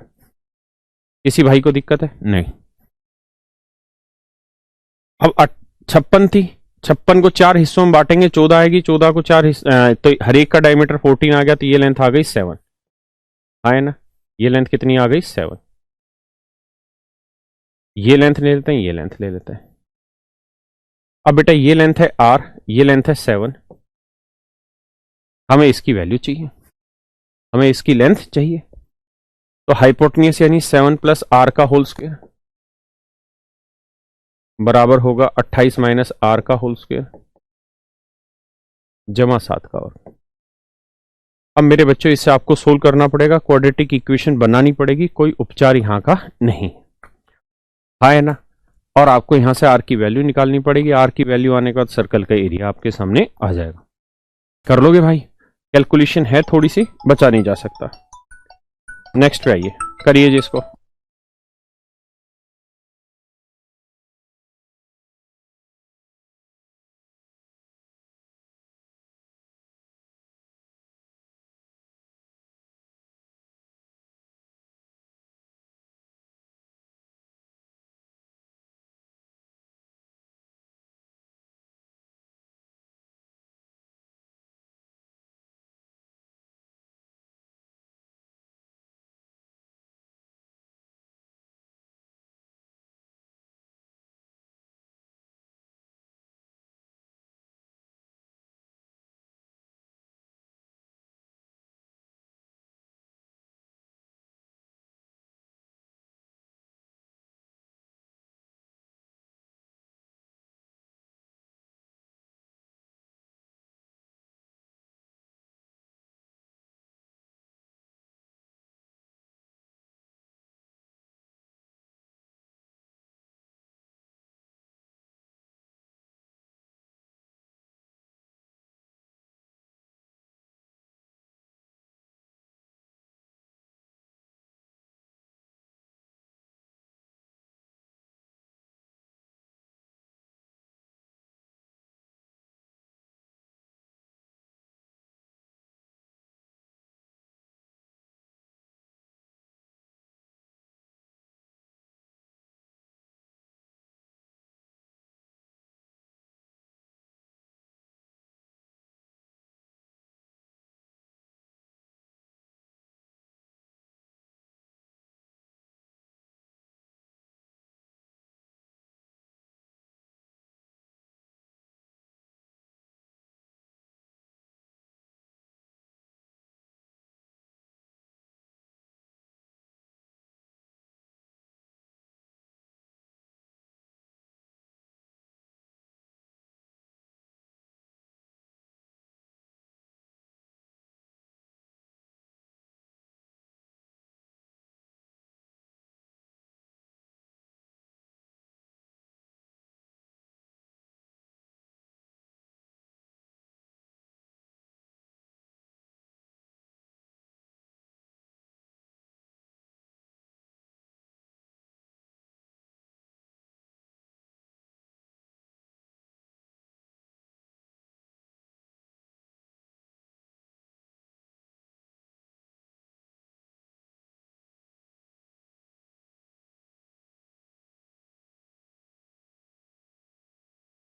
किसी भाई को दिक्कत है? नहीं। अब 56 थी, 56 को 4 हिस्सों में बांटेंगे 14 आएगी, 14 को 4 तो हर एक का डायमीटर 14 आ गया, तो ये लेंथ आ गई 7। हाँ है ना, ये लेंथ कितनी आ गई? 7। ये लेंथ ले लेते हैं, ये लेंथ ले लेते हैं। अब बेटा ये लेंथ है आर, ये लेंथ है 7। हमें इसकी वैल्यू चाहिए, हमें इसकी लेंथ चाहिए। तो हाइपोटेन्यूस यानी 7 प्लस आर का होल स्क्वायर बराबर होगा 28 माइनस आर का होल स्क्वायर जमा 7 का। और अब मेरे बच्चों इससे आपको सोल्व करना पड़ेगा, क्वाड्रेटिक इक्वेशन बनानी पड़ेगी, कोई उपचार यहां का नहीं। हाँ है ना। और आपको यहां से आर की वैल्यू निकालनी पड़ेगी। आर की वैल्यू आने के बाद सर्कल का एरिया आपके सामने आ जाएगा। कर लोगे भाई? कैलकुलेशन है थोड़ी सी, बचा नहीं जा सकता। नेक्स्ट पे आइए, करिए जी इसको।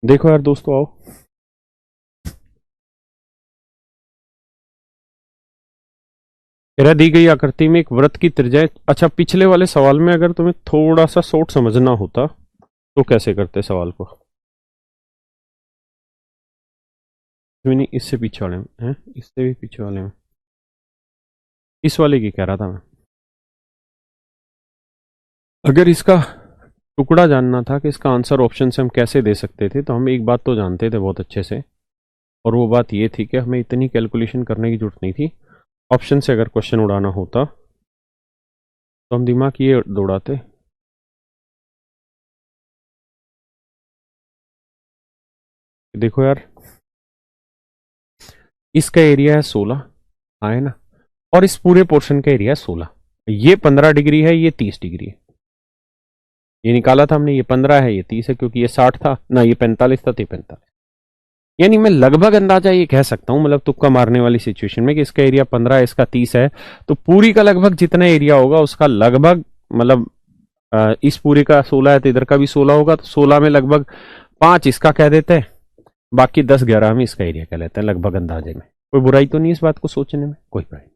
देखो यार दोस्तों, आओ। कह दी गई आकृति में एक वृत्त की त्रिज्या। अच्छा, पिछले वाले सवाल में अगर तुम्हें थोड़ा सा शॉर्ट समझना होता तो कैसे करते सवाल को? नहीं, इससे पीछे वाले में है, इससे भी पीछे वाले में, इस वाले की कह रहा था मैं। अगर इसका टुकड़ा जानना था कि इसका आंसर ऑप्शन से हम कैसे दे सकते थे, तो हम एक बात तो जानते थे बहुत अच्छे से, और वो बात ये थी कि हमें इतनी कैलकुलेशन करने की जरूरत नहीं थी। ऑप्शन से अगर क्वेश्चन उड़ाना होता तो हम दिमाग ये दौड़ाते। देखो यार, इसका एरिया है 16, है ना, और इस पूरे पोर्शन का एरिया है 16। ये 15 डिग्री है, ये 30 डिग्री है। ये निकाला था हमने, ये 15 है, ये 30 है, क्योंकि ये 60 था ना, ये 45 था, तो ये 45। यानी मैं लगभग अंदाजा ये कह सकता हूं, मतलब तुक्का मारने वाली सिचुएशन में, कि इसका एरिया 15 है, इसका 30 है, तो पूरी का लगभग जितना एरिया होगा उसका लगभग, मतलब इस पूरे का 16 है तो इधर का भी 16 होगा, तो 16 में लगभग 5 इसका कह देते हैं, बाकी 10-11 हम इसका एरिया कह लेते हैं लगभग अंदाजे में। कोई बुराई तो नहीं इस बात को सोचने में, कोई बुराई।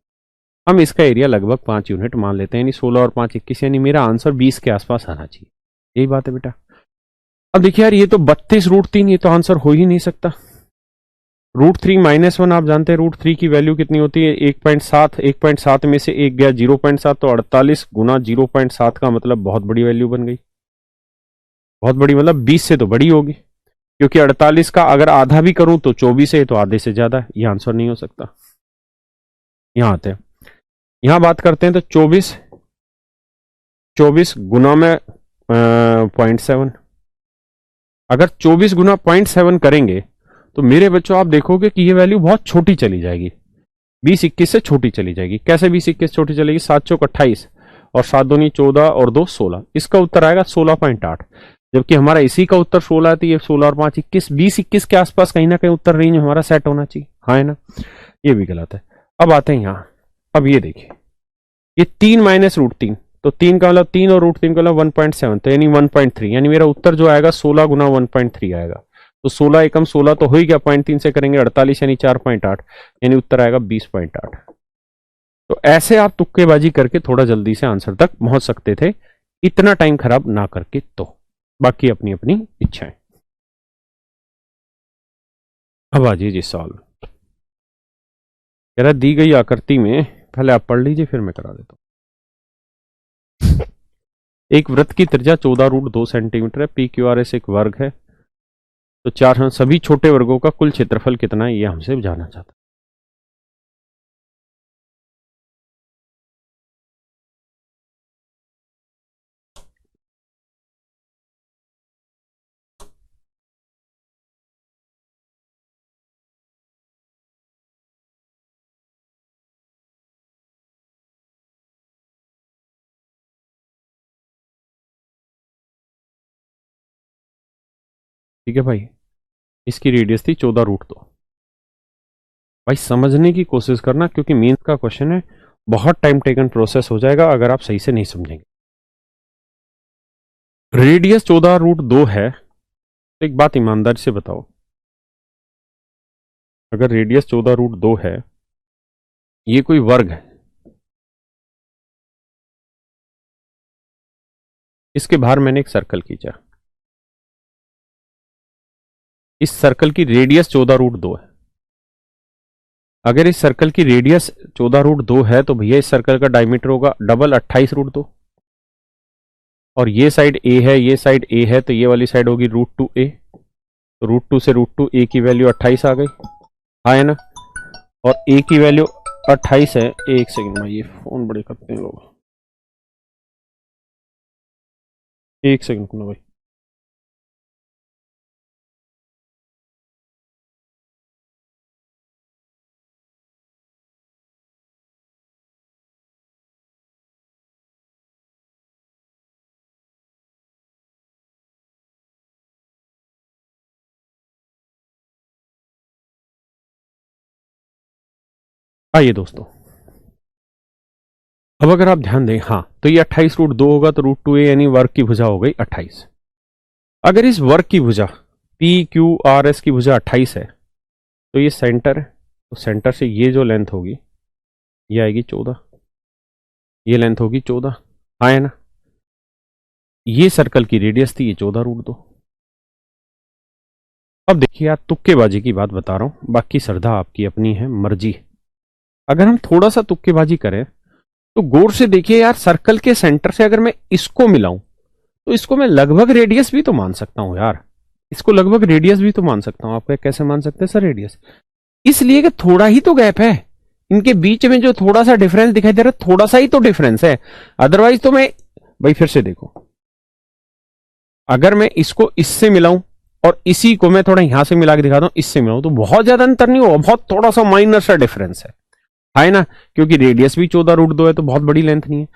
हम इसका एरिया लगभग 5 यूनिट मान लेते हैं, यानी 16 और 5 21, यानी मेरा आंसर 20 के आसपास आना चाहिए। यही बात है बेटा। अब देखिए यार, ये तो 32√3, ये तो आंसर हो ही नहीं सकता। √3 - 1 आप जानते हैं, √3 की वैल्यू कितनी होती है? 1.7। 1.7 में से एक गया 0.7, तो 48 गुना 0.7 का मतलब बहुत बड़ी वैल्यू बन गई। बहुत बड़ी मतलब 20 से तो बड़ी होगी, क्योंकि 48 का अगर आधा भी करूं तो 24 है, तो आधे से ज्यादा है। ये आंसर नहीं हो सकता। यहां आते हैं, यहां बात करते हैं, तो 24 गुना में 0.7। अगर 24 गुना 0.7 करेंगे तो मेरे बच्चों आप देखोगे कि ये वैल्यू बहुत छोटी चली जाएगी, 20-21 से छोटी चली जाएगी। कैसे 20-21 छोटी चलेगी? 7 चौक 28 और 7 दूनी 14 और 2 16। इसका उत्तर आएगा 16.8, जबकि हमारा इसी का उत्तर 16 है, तो ये 16 और 5 21, 20-21 के आसपास कहीं ना कहीं उत्तर रेंज हमारा सेट होना चाहिए, हाँ है ना? ये भी गलत है। अब आते हैं यहाँ। अब ये देखिए, ये 3 - √3, तो 3 का मतलब 3 और √3 का मतलब 1.7, तो यानी 1.3, यानी मेरा उत्तर जो आएगा 16 गुना 1.3 आएगा। तो 16 एकम 16 तो हो ही गया, 0.3 से करेंगे 48, यानी 4.8, यानी उत्तर आएगा 20.8। तो ऐसे आप तुक्केबाजी करके थोड़ा जल्दी से आंसर तक पहुंच सकते थे, इतना टाइम खराब ना करके। तो बाकी अपनी अपनी इच्छाएं। अब आ जाइए जिस सवाल में कह रहा, दी गई आकृति में, पहले आप पढ़ लीजिए फिर मैं करा देता हूं। एक वृत्त की त्रिज्या 14√2 सेंटीमीटर है, पी क्यू आर एस एक वर्ग है, तो चार सभी छोटे वर्गों का कुल क्षेत्रफल कितना है, ये हमसे जानना चाहता है। ठीक है भाई, इसकी रेडियस थी 14√2। भाई समझने की कोशिश करना, क्योंकि मेंस का क्वेश्चन है, बहुत टाइम टेकन प्रोसेस हो जाएगा अगर आप सही से नहीं समझेंगे। रेडियस 14√2 है, तो एक बात ईमानदारी से बताओ, अगर रेडियस 14√2 है, ये कोई वर्ग है, इसके बाहर मैंने एक सर्कल खींचा, इस सर्कल की रेडियस 14√2 है। अगर इस सर्कल की रेडियस 14√2 है, तो भैया इस सर्कल का डायमीटर होगा डबल 28√2, और ये साइड ए है, ये साइड ए है, तो ये वाली साइड होगी √2a, तो √2 से √2a की वैल्यू 28 आ गई, हाँ है ना? और a की वैल्यू 28 है। एक सेकंड में, ये फोन बड़े करते हैं लोग, एक सेकंड सुनो भाई। आइए दोस्तों, अब अगर आप ध्यान दें, हाँ, तो ये 28√2 होगा, तो √2a यानी वर्ग की भुजा हो गई 28। अगर इस वर्ग की भुजा पी क्यू आर एस की भुजा 28 है, तो ये सेंटर है, तो सेंटर से ये जो लेंथ होगी ये आएगी 14, ये लेंथ होगी 14, हाँ है ना। ये सर्कल की रेडियस थी, ये 14√2। अब देखिए यार, तुक्केबाजी की बात बता रहा हूं, बाकी श्रद्धा आपकी अपनी है, मर्जी। अगर हम थोड़ा सा तुक्केबाजी करें तो गौर से देखिए यार, सर्कल के सेंटर से अगर मैं इसको मिलाऊं तो इसको मैं लगभग रेडियस भी तो मान सकता हूं यार, इसको लगभग रेडियस भी तो मान सकता हूं। आप कैसे मान सकते हैं सर रेडियस? इसलिए कि थोड़ा ही तो गैप है इनके बीच में, जो थोड़ा सा डिफरेंस दिखाई दे रहा है, थोड़ा सा ही तो डिफरेंस है। अदरवाइज तो मैं, भाई फिर से देखो, अगर मैं इसको इससे मिलाऊं और इसी को मैं थोड़ा यहां से मिला के दिखाता हूं, इससे मिलाऊं, तो बहुत ज्यादा अंतर नहीं होगा, बहुत थोड़ा सा माइनर सा डिफरेंस है ना, क्योंकि रेडियस भी 14√2 है, तो बहुत बड़ी लेंथ नहीं है।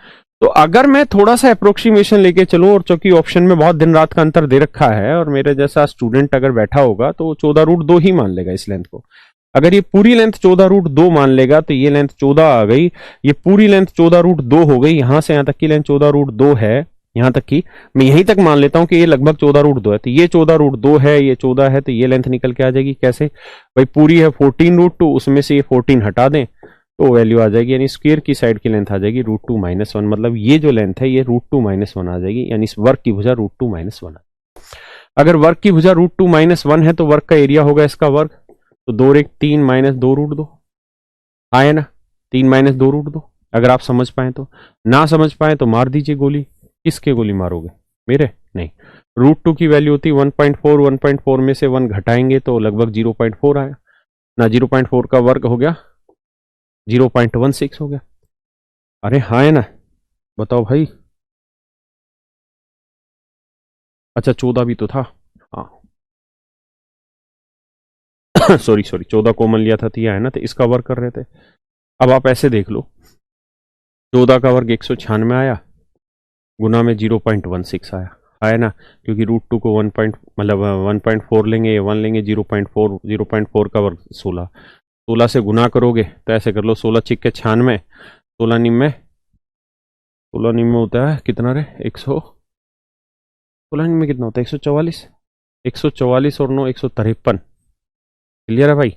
तो अगर मैं थोड़ा सा अप्रोक्सीमेशन लेके चलूं, और चूंकि ऑप्शन में बहुत दिन रात का अंतर दे रखा है, और मेरे जैसा स्टूडेंट अगर बैठा होगा तो 14√2 ही मान लेगा इस लेंथ को। अगर ये पूरी लेंथ 14√2 मान लेगा तो ये लेंथ 14 आ गई, ये पूरी लेंथ 14√2 हो गई, यहां से यहां तक की लेंथ 14√2 है, यहां तक की मैं यहीं तक मान लेता हूं कि ये लगभग 14√2 है, तो ये 14√2 है, ये 14 है, तो ये लेंथ निकल के आ जाएगी कैसे? भाई पूरी है 14√2, उसमें से ये 14 हटा दें तो वैल्यू आ जाएगी, यानी स्क्वायर की साइड की लेंथ आ जाएगी √2 - 1, मतलब ये जो लेंथ है ये √2 - 1 आ जाएगी, यानी इस वर्ग की भुजा √2 - 1। अगर वर्ग की भुजा √2 - 1 है तो वर्ग का एरिया होगा इसका वर्ग, तो 2 एक 3 -2√2 आए ना, 3 - 2√2। अगर आप समझ पाए तो, ना समझ पाए तो मार दीजिए गोली। किसके गोली मारोगे? मेरे नहीं। √2 की वैल्यू होती 1.4, 1.4 में से 1 घटाएंगे तो लगभग 0.4 आया ना, 0.4 का वर्ग हो गया 0.16 हो गया। अरे हाँ है ना, बताओ भाई। अच्छा 14 भी तो था, हाँ सॉरी सॉरी, 14 कॉमन लिया था तो यह है ना, तो इसका वर्ग कर रहे थे। अब आप ऐसे देख लो, 14 का वर्ग 196 आया, गुना में 0.16 आया, है ना, क्योंकि √2 को 1 पॉइंट मतलब 1.4 लेंगे, 1 लेंगे, 0.4, 0.4 का वर्ग 16, 16 से गुना करोगे तो ऐसे कर लो, 16 छिक्के 96, 16 निम में, 16 निम में होता है कितना रे, 100, 16 निम में कितना होता है, 144, 144 और 9 153। क्लियर है भाई?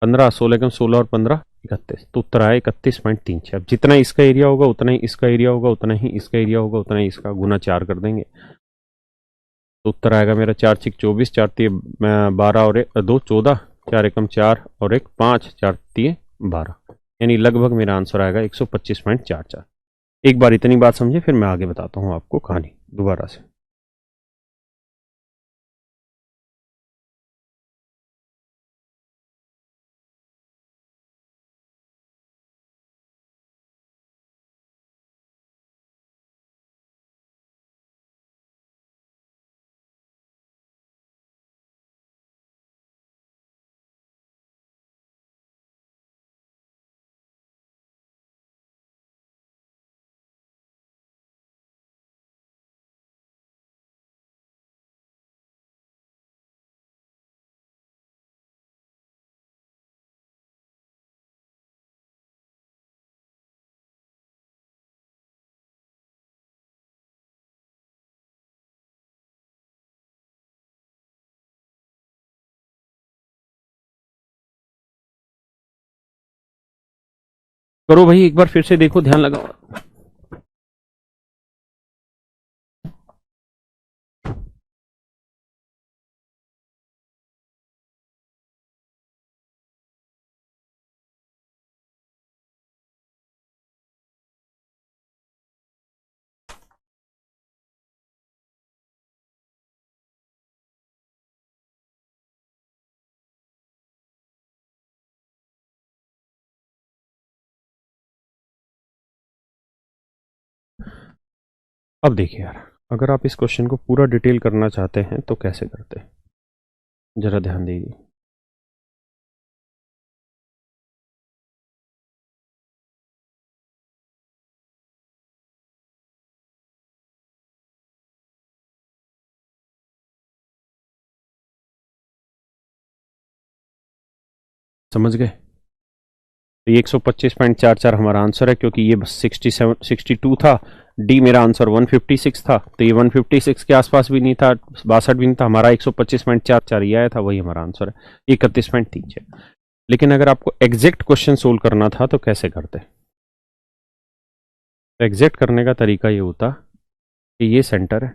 15, 16 कम 16 और 15 31, तो उत्तर आया 31.36। अब जितना इसका एरिया होगा उतना ही इसका एरिया होगा, उतना ही इसका एरिया होगा, उतना ही इसका, गुना 4 कर देंगे तो उत्तर आएगा मेरा 4 छिक 24, 4 तिये 12 और 2 14, 4 एकम 4 और 1 5, 4 तिये 12, यानी लगभग मेरा आंसर आएगा 125.44। एक बार इतनी बात समझे, फिर मैं आगे बताता हूँ आपको कहानी दोबारा से। करो भाई, एक बार फिर से देखो, ध्यान लगाओ। अब देखिए यार, अगर आप इस क्वेश्चन को पूरा डिटेल करना चाहते हैं तो कैसे करते हैं, जरा ध्यान दीजिए। समझ गए? तो ये 125.44 हमारा आंसर है, क्योंकि ये 62 था। डी मेरा आंसर 156 था, तो ये 156 के आसपास भी नहीं था, 62 भी नहीं था, हमारा 125.44 ये आया था, वही हमारा आंसर है 31.36। लेकिन अगर आपको एग्जैक्ट क्वेश्चन सोल्व करना था तो कैसे करते? तो एग्जैक्ट करने का तरीका ये होता कि ये सेंटर है,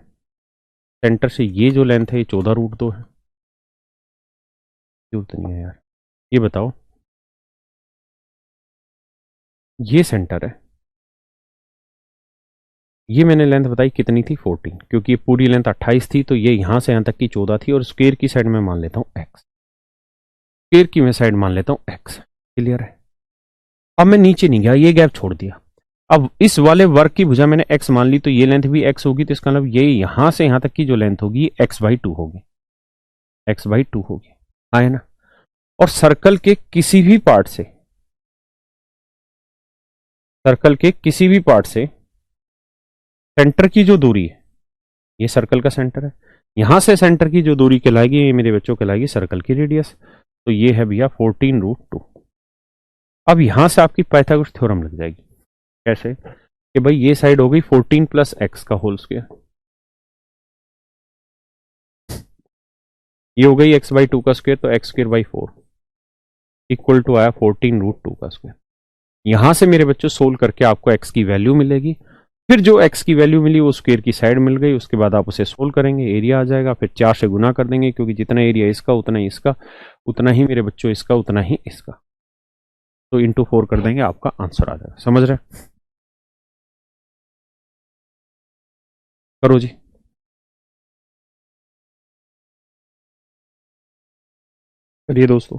सेंटर से ये जो लेंथ है ये 14√2 है। क्यों तो नहीं है यार, ये बताओ। ये सेंटर है, ये मैंने लेंथ बताई कितनी थी 14, क्योंकि ये पूरी लेंथ 28 थी, तो ये यहां से यहां तक की 14 थी, और स्क्वायर की साइड में मान लेता हूं x, स्क्वायर की मैं साइड मान लेता हूं x। क्लियर है? अब मैं नीचे नहीं गया, ये गैप छोड़ दिया। अब इस वाले वर्ग की भुजा मैंने x मान ली, तो ये लेंथ भी x होगी, तो इसका मतलब ये यहां से यहां तक की जो लेंथ होगी x/2 होगी, x/2 होगी। आए ना? और सर्कल के किसी भी पार्ट से, सर्कल के किसी भी पार्ट से सेंटर की जो दूरी है, ये सर्कल का सेंटर है, यहां से सेंटर की जो दूरी कहलाएगी, ये मेरे बच्चों कहलाएगी सर्कल की रेडियस। तो ये है भैया 14√2। अब यहां से आपकी पाइथागोरस थ्योरम लग जाएगी। कैसे? कि भाई ये साइड हो गई 14 + x का होल स्क्वायर, ये हो गई x/2 का स्क्वायर, तो x²/4 इक्वल टू आया 14√2 का स्क्वायर। यहां से मेरे बच्चों सोल्व करके आपको x की वैल्यू मिलेगी, फिर जो x की वैल्यू मिली वो स्क्वायर की साइड मिल गई, उसके बाद आप उसे सोल्व करेंगे, एरिया आ जाएगा, फिर 4 से गुना कर देंगे, क्योंकि जितना एरिया इसका उतना ही इसका, उतना ही मेरे बच्चों इसका, उतना ही इसका, तो इंटू 4 कर देंगे, आपका आंसर आ जाएगा। समझ रहे? करो जी। करिए दोस्तों।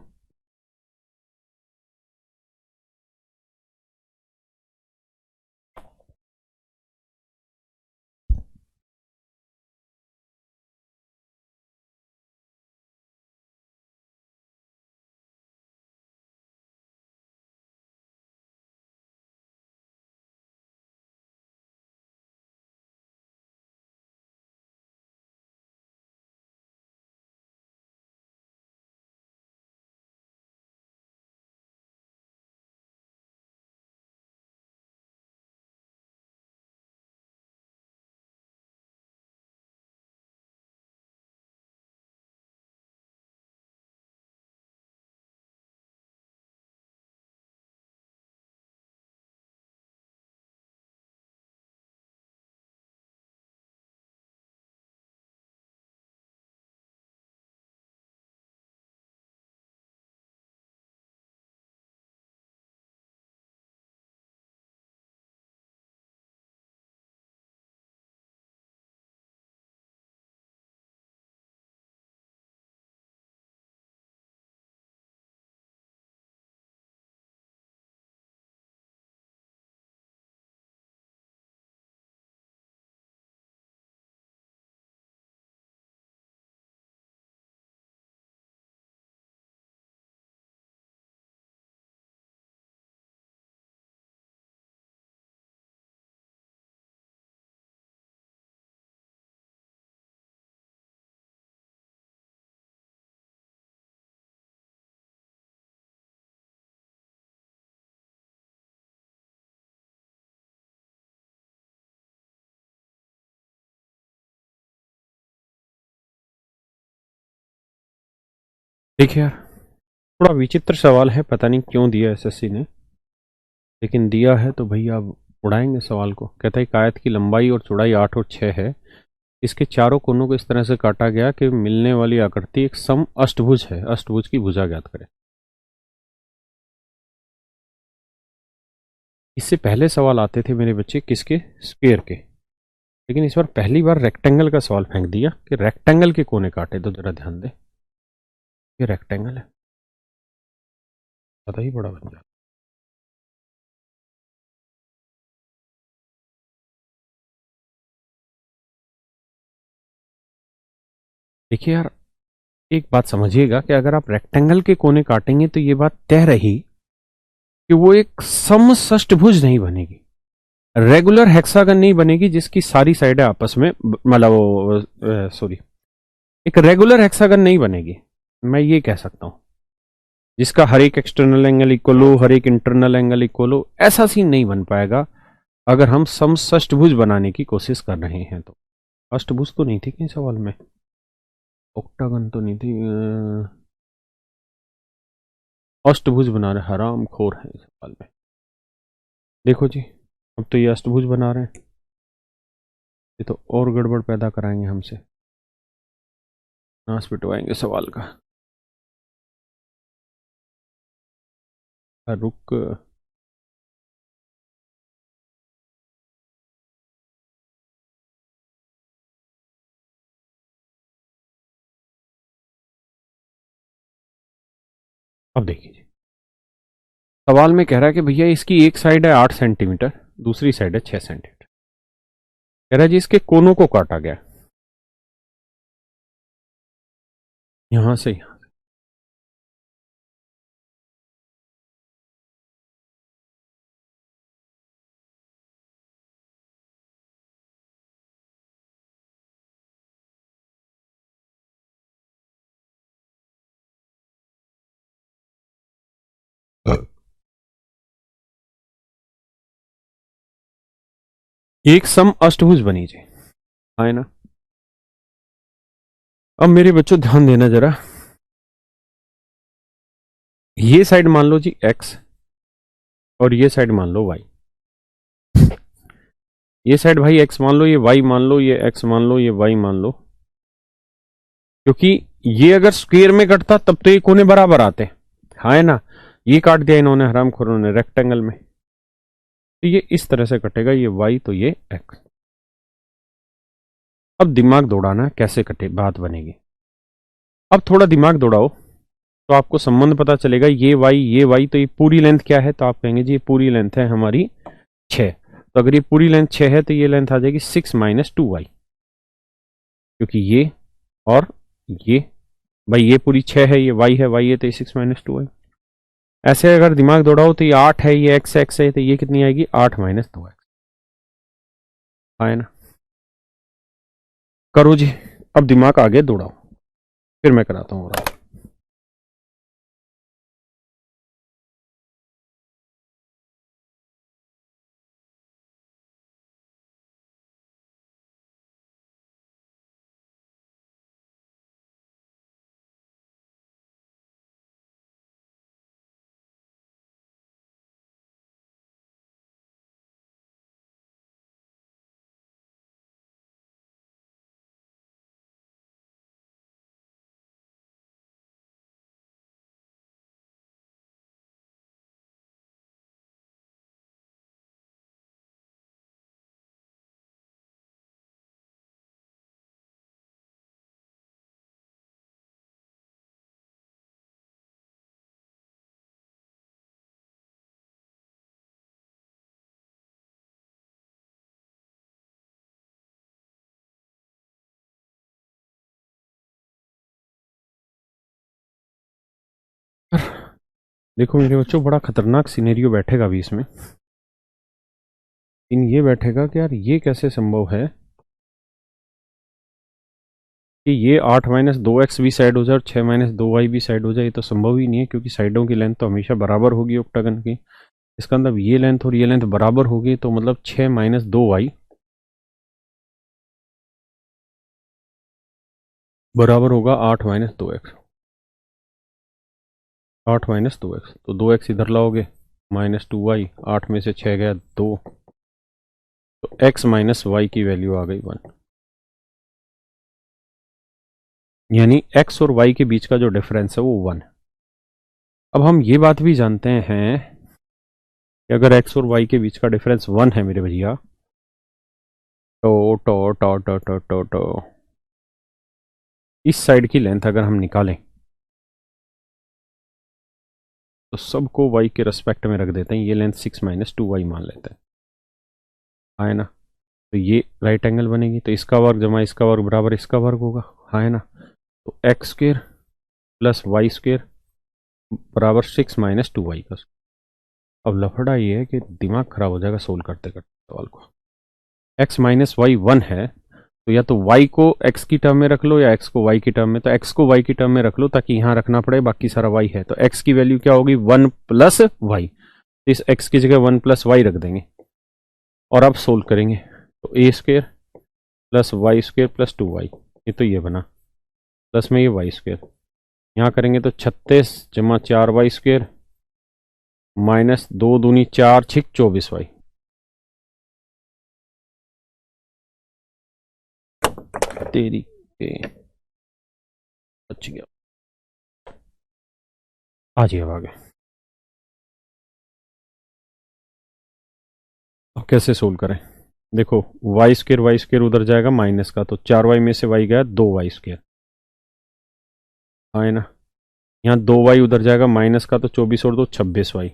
देखिए यार, थोड़ा विचित्र सवाल है, पता नहीं क्यों दिया एसएससी ने, लेकिन दिया है तो भैया अब उड़ाएंगे सवाल को। कहता है आयत की लंबाई और चौड़ाई 8 और 6 है, इसके चारों कोनों को इस तरह से काटा गया कि मिलने वाली आकृति एक सम अष्टभुज है, अष्टभुज की भुजा ज्ञात करें। इससे पहले सवाल आते थे मेरे बच्चे किसके? स्क्वायर के, लेकिन इस बार पहली बार रेक्टेंगल का सवाल फेंक दिया कि रेक्टेंगल के कोने काटे। तो जरा ध्यान दे, ये रेक्टेंगल है, पता ही बड़ा बन जाए। देखिए यार, एक बात समझिएगा कि अगर आप रेक्टेंगल के कोने काटेंगे तो ये बात तय रही कि वो एक समषष्टभुज नहीं बनेगी, रेगुलर हेक्सागन नहीं बनेगी जिसकी सारी साइडें आपस में मतलब वो सॉरी, एक रेगुलर हेक्सागन नहीं बनेगी, मैं ये कह सकता हूं। जिसका हर एक एक्सटर्नल एंगल इक्वल हो, हर एक इंटरनल एंगल इक्वल हो, ऐसा सीन नहीं बन पाएगा अगर हम समषष्टभुज बनाने की कोशिश कर रहे हैं तो। अष्टभुज तो नहीं थी कहीं सवाल में, ऑक्टागन तो नहीं थी, अष्टभुज बना रहे, हराम खोर है इस सवाल में। देखो जी, अब तो ये अष्टभुज बना रहे हैं, ये तो और गड़बड़ पैदा कराएंगे हमसे, नाश पिटवाएंगे सवाल का। रुक, अब देखिए, सवाल में कह रहा है कि भैया इसकी एक साइड है 8 सेंटीमीटर, दूसरी साइड है 6 सेंटीमीटर। कह रहा है जी इसके कोनों को काटा गया, यहां से यहां। एक सम अष्टभुज बनी जी, है ना। अब मेरे बच्चों ध्यान देना जरा, ये साइड मान लो जी x और ये साइड मान लो y। ये साइड भाई x मान लो, ये y मान लो, ये x मान लो, ये y मान लो, क्योंकि ये अगर स्क्वायर में कटता तब तो ये कोने बराबर आते, हाँ है ना। ये काट दिया इन्होंने हरामखोरों ने रेक्टेंगल में, तो ये इस तरह से कटेगा, ये y तो ये x। अब दिमाग दौड़ाना कैसे कटे बात बनेगी। अब थोड़ा दिमाग दौड़ाओ तो आपको संबंध पता चलेगा, ये y तो ये पूरी लेंथ क्या है, तो आप कहेंगे जी ये पूरी लेंथ है हमारी 6। तो अगर ये पूरी लेंथ 6 है तो ये लेंथ आ जाएगी 6 माइनस 2y, क्योंकि ये और ये, भाई ये पूरी 6 है, ये y है तो ये 6 माइनस 2y। ऐसे अगर दिमाग दौड़ाओ तो ये 8 है, ये x है, तो ये कितनी आएगी 8 माइनस 2x, आए ना। करो जी, अब दिमाग आगे दौड़ाओ, फिर मैं कराता हूँ। देखो मेरे बच्चों, बड़ा खतरनाक सिनेरियो बैठेगा अभी इसमें, इन ये बैठेगा कि यार ये कैसे संभव है कि ये 8 माइनस 2x भी साइड हो जाए और 6 माइनस 2y भी साइड हो जाए। ये तो संभव ही नहीं है, क्योंकि साइडों की लेंथ तो हमेशा बराबर होगी ऑक्टागन की। इसका मतलब ये लेंथ और ये लेंथ बराबर होगी, तो मतलब 6 माइनस 2y बराबर होगा 8 माइनस 2x। 8 माइनस 2x, तो 2x इधर लाओगे, माइनस 2y, 8 में से 6 गया 2, तो x माइनस वाई की वैल्यू आ गई 1। यानी x और y के बीच का जो डिफरेंस है वो 1 है। अब हम ये बात भी जानते हैं कि अगर x और y के बीच का डिफरेंस 1 है मेरे भैया, तो इस साइड की लेंथ अगर हम निकालें तो सबको y के रेस्पेक्ट में रख देते हैं, ये लेंथ 6 माइनस 2y मान लेते हैं, है ना। तो ये राइट एंगल बनेगी, तो इसका वर्ग जमा इसका वर्ग बराबर इसका वर्ग होगा, है ना। तो X square plus Y square बराबर 6 माइनस 2y का। अब लफड़ा ये है कि दिमाग खराब हो जाएगा सोल्व करते करते सवाल को। x माइनस वाई 1 है, तो या तो y को x की टर्म में रख लो या x को y की टर्म में, तो x को y की टर्म में रख लो ताकि यहां रखना पड़े, बाकी सारा y है। तो x की वैल्यू क्या होगी 1 प्लस वाई, इस x की जगह 1 प्लस वाई रख देंगे और अब सोल्व करेंगे। तो A square plus Y square plus 2y, ये तो ये बना, प्लस में ये वाई स्क्वेयर, यहाँ करेंगे तो 36 जमा 4y स्क्वेयर माइनस 2 दूनी 4 छिक 24y। तेरी के बच गया, आ जाइए अब आगे। अब कैसे सोल्व करें, देखो वाई स्क्वेयर उधर जाएगा माइनस का, तो 4y में से y गया 2y स्क्वेयर, है ना। यहाँ 2y उधर जाएगा माइनस का, तो 24 और 2 26y,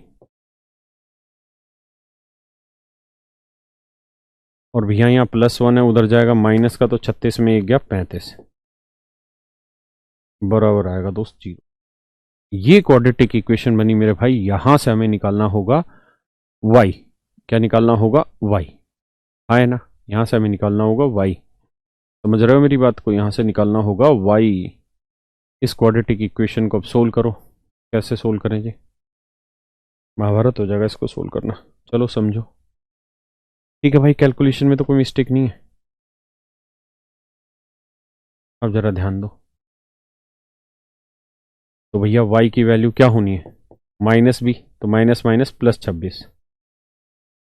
और भैया यहाँ +1 है, उधर जाएगा माइनस का, तो 36 में एक गया 35, बराबर आएगा दोस्त 0। ये क्वाड्रेटिक इक्वेशन बनी मेरे भाई। यहां से हमें निकालना होगा y, क्या निकालना होगा y, है ना। यहां से हमें निकालना होगा y, समझ रहे हो मेरी बात को, यहां से निकालना होगा y। इस क्वाड्रेटिक इक्वेशन को अब सोल्व करो, कैसे सोल्व करें जी, महाभारत हो जाएगा इसको सोल्व करना। चलो समझो, ठीक है भाई, कैलकुलेशन में तो कोई मिस्टेक नहीं है। अब जरा ध्यान दो, तो भैया y की वैल्यू क्या होनी है, माइनस बी, तो माइनस माइनस प्लस 26,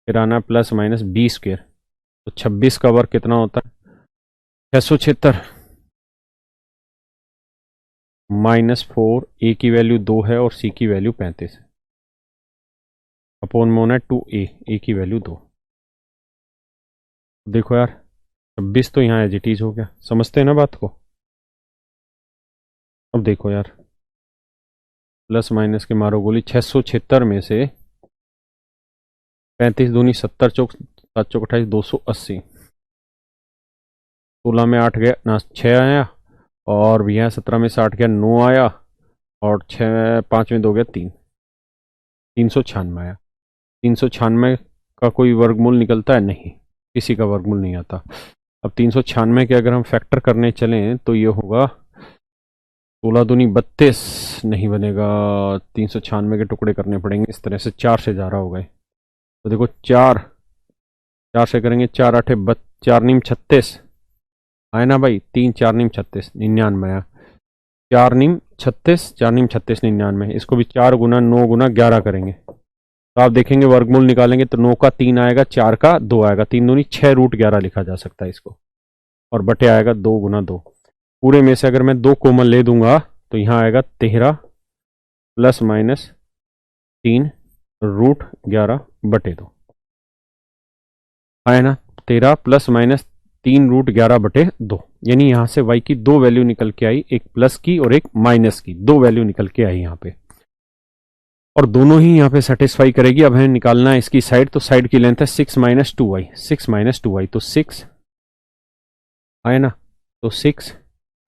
फिर आना प्लस माइनस बी स्क्वेयर, तो 26 का वर्ग कितना होता है 676, -4, ए की वैल्यू 2 है और सी की वैल्यू 35 है, अपोन में होना है 2a, ए की वैल्यू 2। देखो यार 26 तो यहाँ एज इट इज हो गया, समझते हैं ना बात को। अब देखो यार, प्लस माइनस के मारो गोली, 676 में से 35 दूनी 70 चौक 7 चौक 28, 280, 16 में 8 गया ना 6 आया, और भैया 17 में से 8 गया 9 आया, और 6 5 में 2 गया 3, 396 आया। 396 का कोई वर्गमूल निकलता है, नहीं, किसी का वर्गमूल नहीं आता। अब 396 के अगर हम फैक्टर करने चलें तो ये होगा 16 दूनी 32, नहीं बनेगा, 396 के टुकड़े करने पड़ेंगे इस तरह से, 4 से जा रहा होगा। तो देखो 4 4 से करेंगे, 4 8 4 नीम 36 आए ना भाई, 3 4 नीम 36 99 आया, 4 नीम 36 4 नीम 36 99, इसको भी 4 गुना 9 गुना 11 करेंगे, तो आप देखेंगे वर्गमूल निकालेंगे तो 9 का 3 आएगा, 4 का 2 आएगा, 3 दूनी 6√11 लिखा जा सकता है इसको, और बटे आएगा 2 गुना 2। पूरे में से अगर मैं 2 कॉमन ले दूंगा तो यहाँ आएगा 13 प्लस माइनस 3√11 बटे 2, है ना। 13 प्लस माइनस 3√11 बटे 2, यानी यहां से y की दो वैल्यू निकल के आई, एक प्लस की और एक माइनस की, दो वैल्यू निकल के आई यहाँ पे, और दोनों ही यहाँ पे सेटिस्फाई करेगी। अब हमें निकालना है इसकी साइड, तो साइड की लेंथ है 6 माइनस 2y, 6 माइनस 2y, तो 6 है ना, तो 6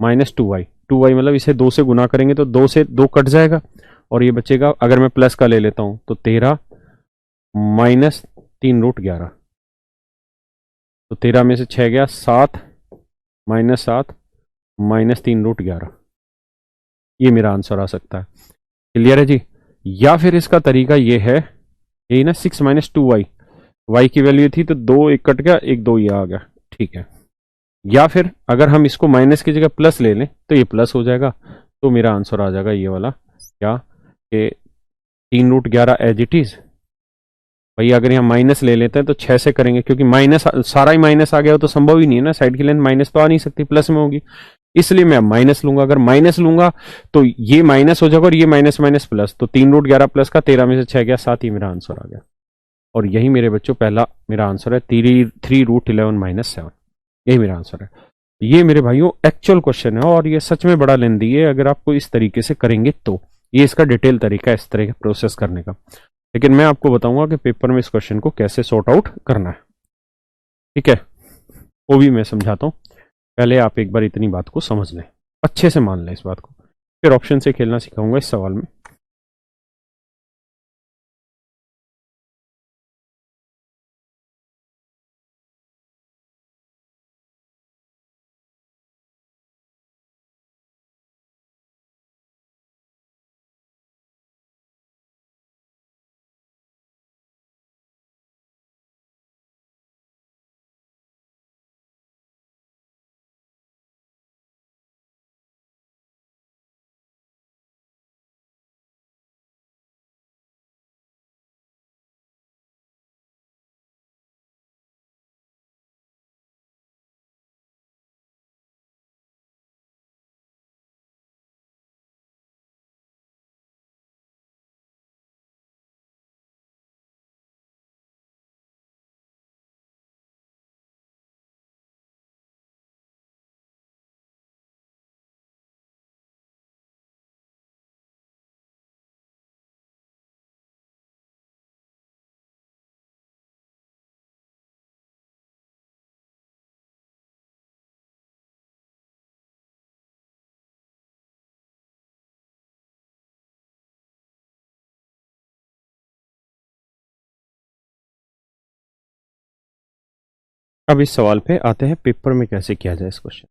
माइनस 2y, 2y मतलब इसे 2 से गुना करेंगे तो 2 से 2 कट जाएगा, और ये बचेगा, अगर मैं प्लस का ले लेता हूं तो 13 माइनस 3√11, तो 13 में से 6 गया 7 माइनस 7 माइनस 3√11, ये मेरा आंसर आ सकता है। क्लियर है जी। या फिर इसका तरीका ये है, यही ना 6 माइनस 2y, y की वैल्यू थी तो 2 एक कट गया, एक 2 ये आ गया, ठीक है। या फिर अगर हम इसको माइनस की जगह प्लस ले लें तो ये प्लस हो जाएगा, तो मेरा आंसर आ जाएगा ये वाला, क्या कि 3√11 एज इट इज। भाई अगर यहाँ माइनस ले लेते हैं तो 6 से करेंगे, क्योंकि माइनस सारा ही माइनस आ गया हो तो संभव ही नहीं है ना, साइड की लेंथ माइनस तो आ नहीं सकती, प्लस में होगी, इसलिए मैं माइनस लूंगा। अगर माइनस लूंगा तो ये माइनस हो जाएगा और ये माइनस माइनस प्लस, तो 3√11 प्लस का 13 में से 6 गया 7, ही मेरा आंसर आ गया। और यही मेरे बच्चों पहला मेरा आंसर है, 3√11 माइनस 7, यही मेरा आंसर है। ये मेरे भाइयों एक्चुअल क्वेश्चन है, और ये सच में बड़ा लेंदी है, अगर आपको इस तरीके से करेंगे तो ये इसका डिटेल तरीका है इस तरह का प्रोसेस करने का। लेकिन मैं आपको बताऊंगा कि पेपर में इस क्वेश्चन को कैसे सॉर्ट आउट करना है, ठीक है, वो भी मैं समझाता हूँ। पहले आप एक बार इतनी बात को समझ लें, अच्छे से मान लें इस बात को, फिर ऑप्शन से खेलना सिखाऊंगा इस सवाल में। अब इस सवाल पे आते हैं, पेपर में कैसे किया जाए इस क्वेश्चन।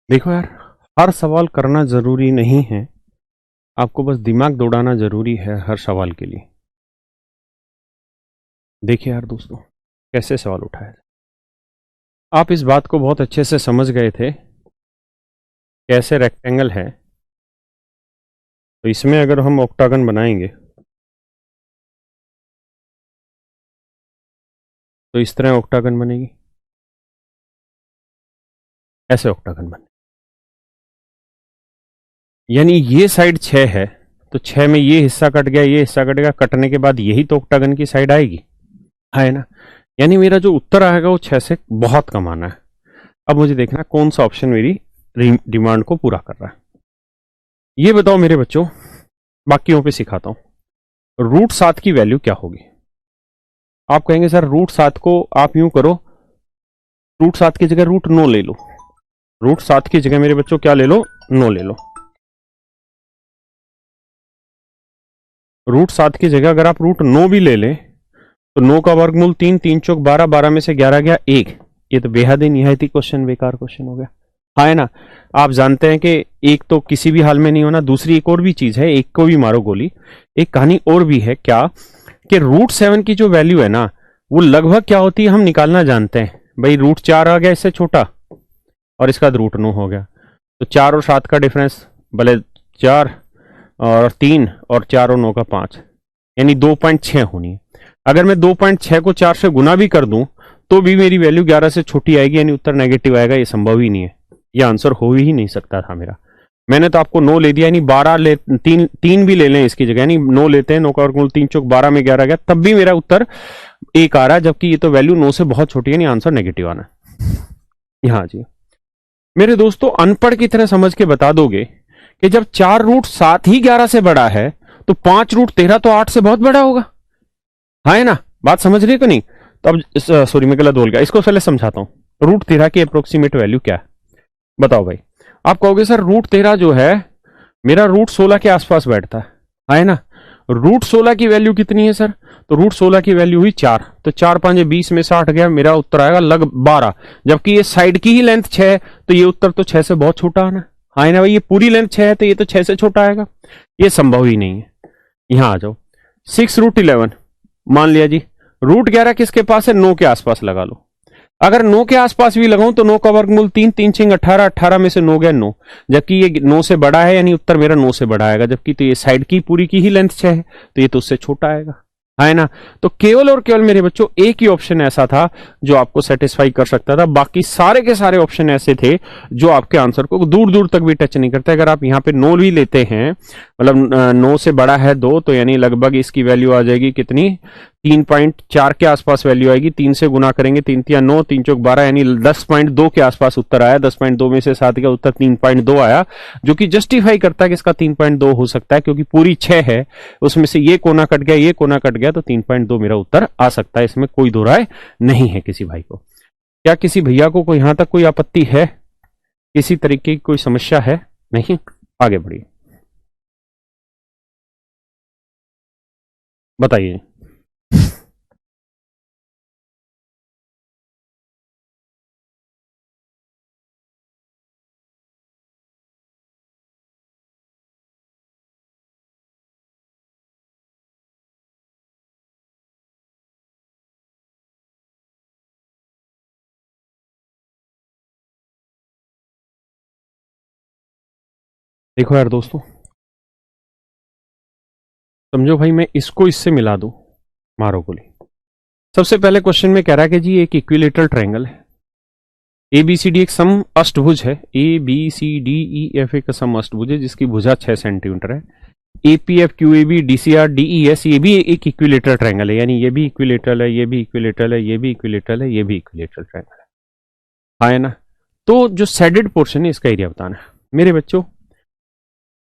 देखो यार, हर सवाल करना जरूरी नहीं है, आपको बस दिमाग दौड़ाना जरूरी है हर सवाल के लिए। देखिए यार दोस्तों, कैसे सवाल उठाया। आप इस बात को बहुत अच्छे से समझ गए थे, कैसे रेक्टेंगल है, तो इसमें अगर हम ऑक्टागन बनाएंगे तो इस तरह ऑक्टागन बनेगी, ऐसे ऑक्टागन बने। यानी ये साइड 6 है, तो 6 में ये हिस्सा कट गया, ये हिस्सा कट गया, कटने के बाद यही तो ऑक्टागन की साइड आएगी, है ना। यानी मेरा जो उत्तर आएगा वो 6 से बहुत कम आना है। अब मुझे देखना कौन सा ऑप्शन मेरी डिमांड को पूरा कर रहा है। ये बताओ मेरे बच्चों, बाकियों पे सिखाता हूं, √7 की वैल्यू क्या होगी। आप कहेंगे सर √7 को आप यूं करो, √7 की जगह √9 ले लो। √7 की जगह मेरे बच्चों क्या ले लो, 9 ले लो। √7 की जगह अगर आप √9 भी ले लें तो 9 का वर्गमूल 3, 3 चौक 12, 12 में से 11 गया 1। ये तो बेहद ही निहायती क्वेश्चन, बेकार क्वेश्चन हो गया, हाँ है ना। आप जानते हैं कि एक तो किसी भी हाल में नहीं होना, दूसरी एक और भी चीज है, एक को भी मारो गोली। एक कहानी और भी है, क्या कि √7 की जो वैल्यू है ना, वो लगभग क्या होती है हम निकालना जानते हैं। भाई √4 आ गया इससे छोटा, और इसका √9 हो गया, तो 4 और 7 का डिफरेंस, भले 4 और 3 और 4 और 9 का 5, यानी 2.6 होनी है। अगर मैं 2.6 को 4 से गुना भी कर दूं तो भी मेरी वैल्यू 11 से छोटी आएगी, यानी उत्तर नेगेटिव आएगा। ये संभव ही नहीं है, ये आंसर हो ही नहीं सकता था मेरा। मैंने तो आपको 9 ले दिया, यानी 12 ले, 3 भी ले लें इसकी जगह, यानी 9 लेते हैं, 9 का वर्गमूल 3 चौक 12 में 11 गया, तब भी मेरा उत्तर 1 आ रहा है, जबकि ये तो वैल्यू 9 से बहुत छोटी है, यानी आंसर नेगेटिव आना है। यहां जी मेरे दोस्तों, अनपढ़ की तरह समझ के बता दोगे कि जब 4√7 ही 11 से बड़ा है तो 5√13 तो 8 से बहुत बड़ा होगा, हाँ है ना। बात समझ रही है कि नहीं। तो अब सॉरी मैं गलत बोल गया, इसको पहले समझाता हूं। √13 की अप्रोक्सीमेट वैल्यू क्या है बताओ भाई। आप कहोगे सर √13 जो है मेरा √16 के आसपास बैठता है ना। √16 की वैल्यू कितनी है सर, तो √16 की वैल्यू हुई 4, तो 4 5 20 में से 8 गया, मेरा उत्तर आएगा लग 12। जबकि ये साइड की ही लेंथ 6 है, तो ये उत्तर तो 6 से बहुत छोटा आना, हाँ ना भाई। ये पूरी लेंथ 6 है तो ये तो 6 से छोटा आएगा, ये संभव ही नहीं है। यहां आ जाओ, 6√11 मान लिया जी, √11 किसके पास है, 9 के आसपास लगा लो। अगर 9 के आसपास भी लगाऊं तो 9 का वर्गमूल 3, 3 6 18, 18 में से 9 गया 9, जबकि ये 9 से बड़ा है, यानी उत्तर मेरा 9 से बड़ा आएगा। जबकि तो ये साइड की पूरी की ही लेंथ 6 है, तो ये तो उससे छोटा आएगा, है ना। तो केवल और केवल मेरे बच्चों एक ही ऑप्शन ऐसा था जो आपको सेटिस्फाई कर सकता था, बाकी सारे के सारे ऑप्शन ऐसे थे जो आपके आंसर को दूर दूर तक भी टच नहीं करते। अगर आप यहाँ पे 9 भी लेते हैं, मतलब 9 से बड़ा है 2, तो यानी लगभग इसकी वैल्यू आ जाएगी कितनी, 3.4 के आसपास वैल्यू आएगी। 3 से गुना करेंगे, 3 3 9, 3 चौक 12, यानी 10.2 के आसपास उत्तर आया। 10.2 में से 7 का उत्तर 3.2 आया, जो कि जस्टिफाई करता है कि इसका 3.2 हो सकता है, क्योंकि पूरी 6 है, उसमें से ये कोना कट गया, ये कोना कट गया, तो 3.2 मेरा उत्तर आ सकता है। इसमें कोई दो राय नहीं है किसी भाई को। क्या किसी भैया को कोई यहां तक कोई आपत्ति है, किसी तरीके की कोई समस्या है? नहीं, आगे बढ़िए, बताइए। देखो यार दोस्तों, समझो भाई मैं इसको इससे मिला दूं, मारो गोली। सबसे पहले क्वेश्चन में कह रहा है कि जी एक इक्विलेटरल ट्रायंगल है, ए बी सी डी एक सम अष्टभुज है, A B C D E F एक सम अष्टभुज है जिसकी भुजा 6 सेंटीमीटर है। A P F Q A B D C R D E S, ये भी एक इक्विलेटरल ट्रायंगल है, यानी ये भी इक्विलेटरल है, ये भी इक्विलेटरल है, ये भी इक्विलेटरल है, ये भी इक्विलेटरल ट्रायंगल है, हाँ है ना। तो जो शेडेड पोर्शन है इसका एरिया बताना है मेरे बच्चों।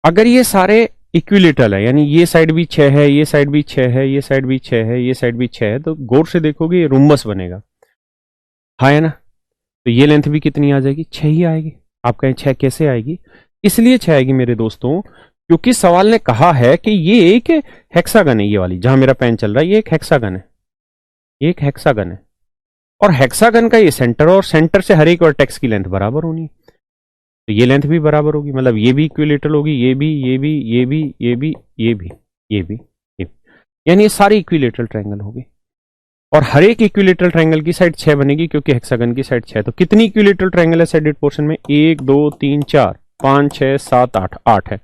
अगर ये सारे इक्विलेटरल है, यानी ये साइड भी 6 है, ये साइड भी 6 है, ये साइड भी 6 है, ये साइड भी 6 है, तो गौर से देखोगे ये रुम्बस बनेगा, हाँ है ना। तो ये लेंथ भी कितनी आ जाएगी, 6 ही आएगी। आप कहें 6 कैसे आएगी, इसलिए 6 आएगी मेरे दोस्तों क्योंकि सवाल ने कहा है कि ये एक हेक्सागन है, ये वाली जहां मेरा पेन चल रहा है ये एक हेक्सागन है, ये एक हेक्सागन है, और हेक्सागन का ये सेंटर, और सेंटर से हर एक वर्टेक्स की लेंथ बराबर होनी है, तो ये लेंथ भी बराबर होगी, मतलब ये भी इक्विलेटरल होगी, ये भी, ये भी, ये भी, ये भी, ये भी, ये भी, ये भी, यानी ये सारी इक्विलेटरल ट्रायंगल होगी, और हर एक इक्विलेटरल ट्रायंगल की साइड 6 बनेगी क्योंकि हेक्सागन की साइड 6 है। तो कितनी इक्विलेटरल ट्रायंगल है साइडेड पोर्शन में, 1 2 3 4 5 6 7 8, 8 है।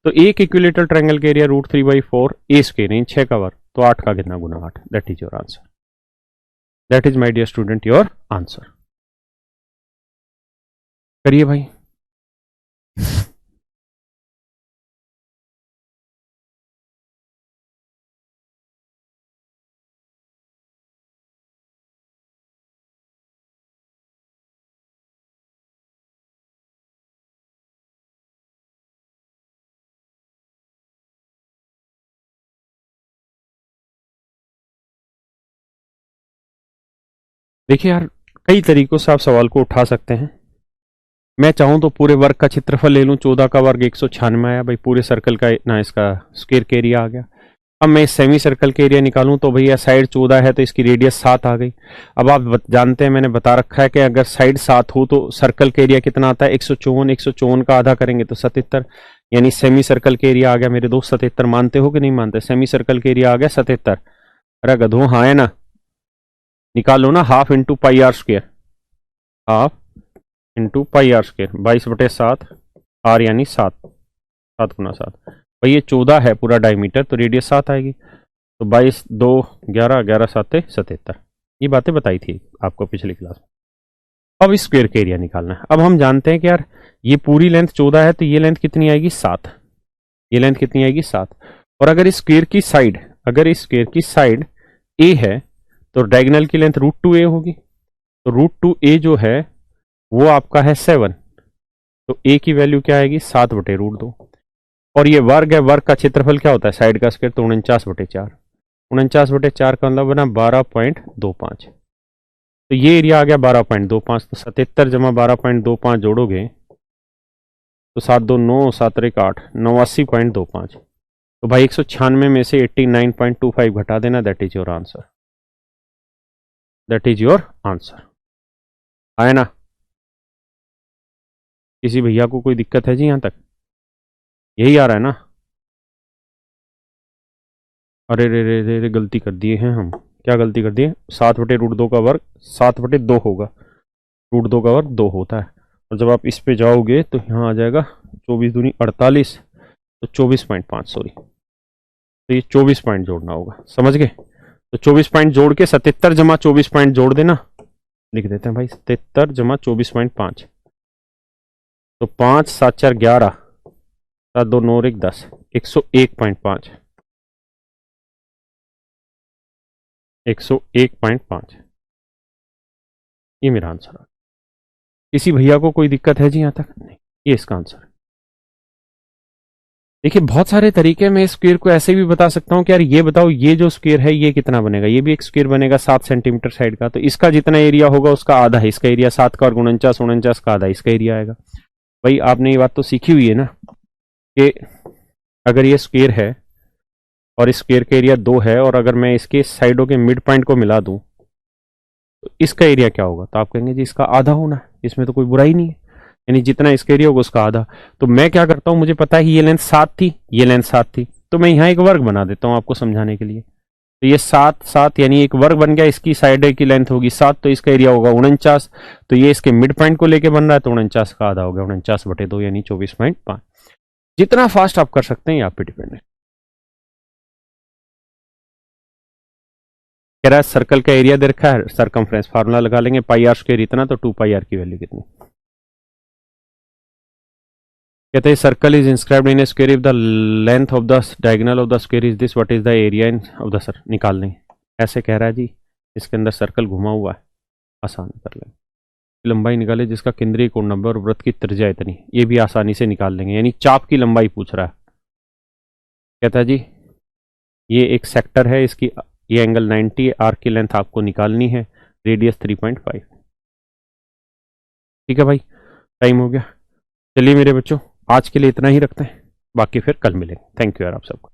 तो एक इक्विलेटरल ट्रायंगल का एरिया √3/4 ए स्क्वायर, नहीं 6 का वर्ग, तो 8 का कितना गुना 8, that is your answer, that is my dear student your answer. करिए भाई। देखिए यार, कई तरीकों से आप सवाल को उठा सकते हैं। मैं चाहूं तो पूरे वर्ग का क्षेत्रफल ले लूं, 14 का वर्ग 196 आया भाई, पूरे सर्कल का ना इसका स्क्वायर का एरिया आ गया। अब मैं सेमी सर्कल का एरिया निकालूं तो भैया साइड 14 है तो इसकी रेडियस 7 आ गई। अब आप जानते हैं, मैंने बता रखा है कि अगर साइड 7 हो तो सर्कल का एरिया कितना आता है, 154, 154 का आधा करेंगे तो 77, यानी सेमी सर्कल का एरिया आ गया मेरे दोस्त 77। मानते हो कि नहीं मानते, सेमी सर्कल का एरिया आ गया 77। अरे गधो, हाँ है ना, निकाल लो ना, half into pi R square, half into pi R square, 22/7 R यानी 7, 7 गुना 7 भाई, ये 14 है पूरा डायमीटर, तो रेडियस 7 आएगी, तो 22 2 11, 11 7 77, ये बातें बताई थी आपको पिछली क्लास में। अब इस स्क्वायर का एरिया निकालना है। अब हम जानते हैं कि यार ये पूरी लेंथ 14 है तो ये लेंथ कितनी आएगी 7, ये लेंथ कितनी आएगी 7, और अगर इस स्क्वायर की साइड, अगर इस स्क्वायर की साइड ए है तो डायगोनल की लेंथ √2a होगी, तो √2a जो है वो आपका है 7, तो a की वैल्यू क्या आएगी 7/√2, और ये वर्ग है, वर्ग का क्षेत्रफल क्या होता है साइड का स्क्वायर, तो 49/4, 49/4 का मतलब बना 12.25, तो ये एरिया आ गया 12.25, तो 77 जमा 12.25 जोड़ोगे तो 7 2 9, 7 1 8, 89.25, तो भाई 196 में से 89.25 घटा देना, that is your answer, that is your answer, आए ना। किसी भैया को कोई दिक्कत है जी यहां तक, यही आ रहा है ना। अरे रे रे रे रे, गलती कर दिए हैं हम, क्या गलती कर दिए, 7/√2 का वर्ग 7/2 होगा, √2 का वर्ग 2 होता है, और जब आप इस पे जाओगे तो यहाँ आ जाएगा 24 दूनी 48, तो 24.5, सॉरी, तो ये 24 पॉइंट जोड़ना होगा, समझ गए। तो 24 पॉइंट जोड़ के 77 जमा 24 पॉइंट जोड़ देना, लिख देते हैं भाई 77 जमा 24.5, तो 5 7 4 11, 7 2 9 1 10, 101.5, 101.5, ये मेरा आंसर है। किसी भैया को कोई दिक्कत है जी यहां तक, नहीं, ये इसका आंसर है। देखिए बहुत सारे तरीके में स्क्वायर को ऐसे भी बता सकता हूं कि यार ये बताओ ये जो स्क्वायर है ये कितना बनेगा, ये भी एक स्क्वायर बनेगा 7 सेंटीमीटर साइड का, तो इसका जितना एरिया होगा उसका आधा है इसका एरिया, 7 का और 49, 49 का आधा इसका एरिया आएगा। भाई आपने ये बात तो सीखी हुई है ना कि अगर ये स्क्वायर है और इस स्क्वायर का एरिया 2 है, और अगर मैं इसके साइडों के मिड पॉइंट को मिला दूं तो इसका एरिया क्या होगा, तो आप कहेंगे जी इसका आधा होना है, इसमें तो कोई बुराई नहीं है, यानी जितना इसका एरिया होगा उसका आधा। तो मैं क्या करता हूं, मुझे पता है ये लेंथ 7 थी, ये लेंथ 7 थी, तो मैं यहाँ एक वर्ग बना देता हूँ आपको समझाने के लिए। तो ये 7 7 यानी एक वर्ग बन गया, इसकी साइड की लेंथ होगी 7, तो इसका एरिया होगा 49, तो ये इसके मिड पॉइंट को लेके बन रहा है, तो 49 का आधा हो गया 49/2 यानी 24.5। जितना फास्ट आप कर सकते हैं आप पे डिपेंड है। कह रहा है सर्कल का एरिया दे रखा है, सरकमफ्रेंस फार्मूला लगा लेंगे, पाई आर स्क्वायर इतना, तो 2πr की वैल्यू कितनी। कहते हैं circle is inscribed in A square if the length of the diagonal of the square is this, what is the area in of the sir, निकाल लेंगे। ऐसे कह रहा है जी, इसके अंदर सर्कल घुमा हुआ है, आसान कर लेंगे। लंबाई निकाले जिसका केंद्रीय कोण 90 और वृत्त की त्रिज्या इतनी, ये भी आसानी से निकाल लेंगे, यानी चाप की लंबाई पूछ रहा है। कहता जी ये एक सेक्टर है, इसकी ये एंगल 90 है, आर्क की लेंथ आपको निकालनी है, रेडियस 3.5। ठीक है भाई, टाइम हो गया। चलिए मेरे बच्चों, आज के लिए इतना ही रखते हैं, बाकी फिर कल मिलेंगे। थैंक यू यार आप सबको।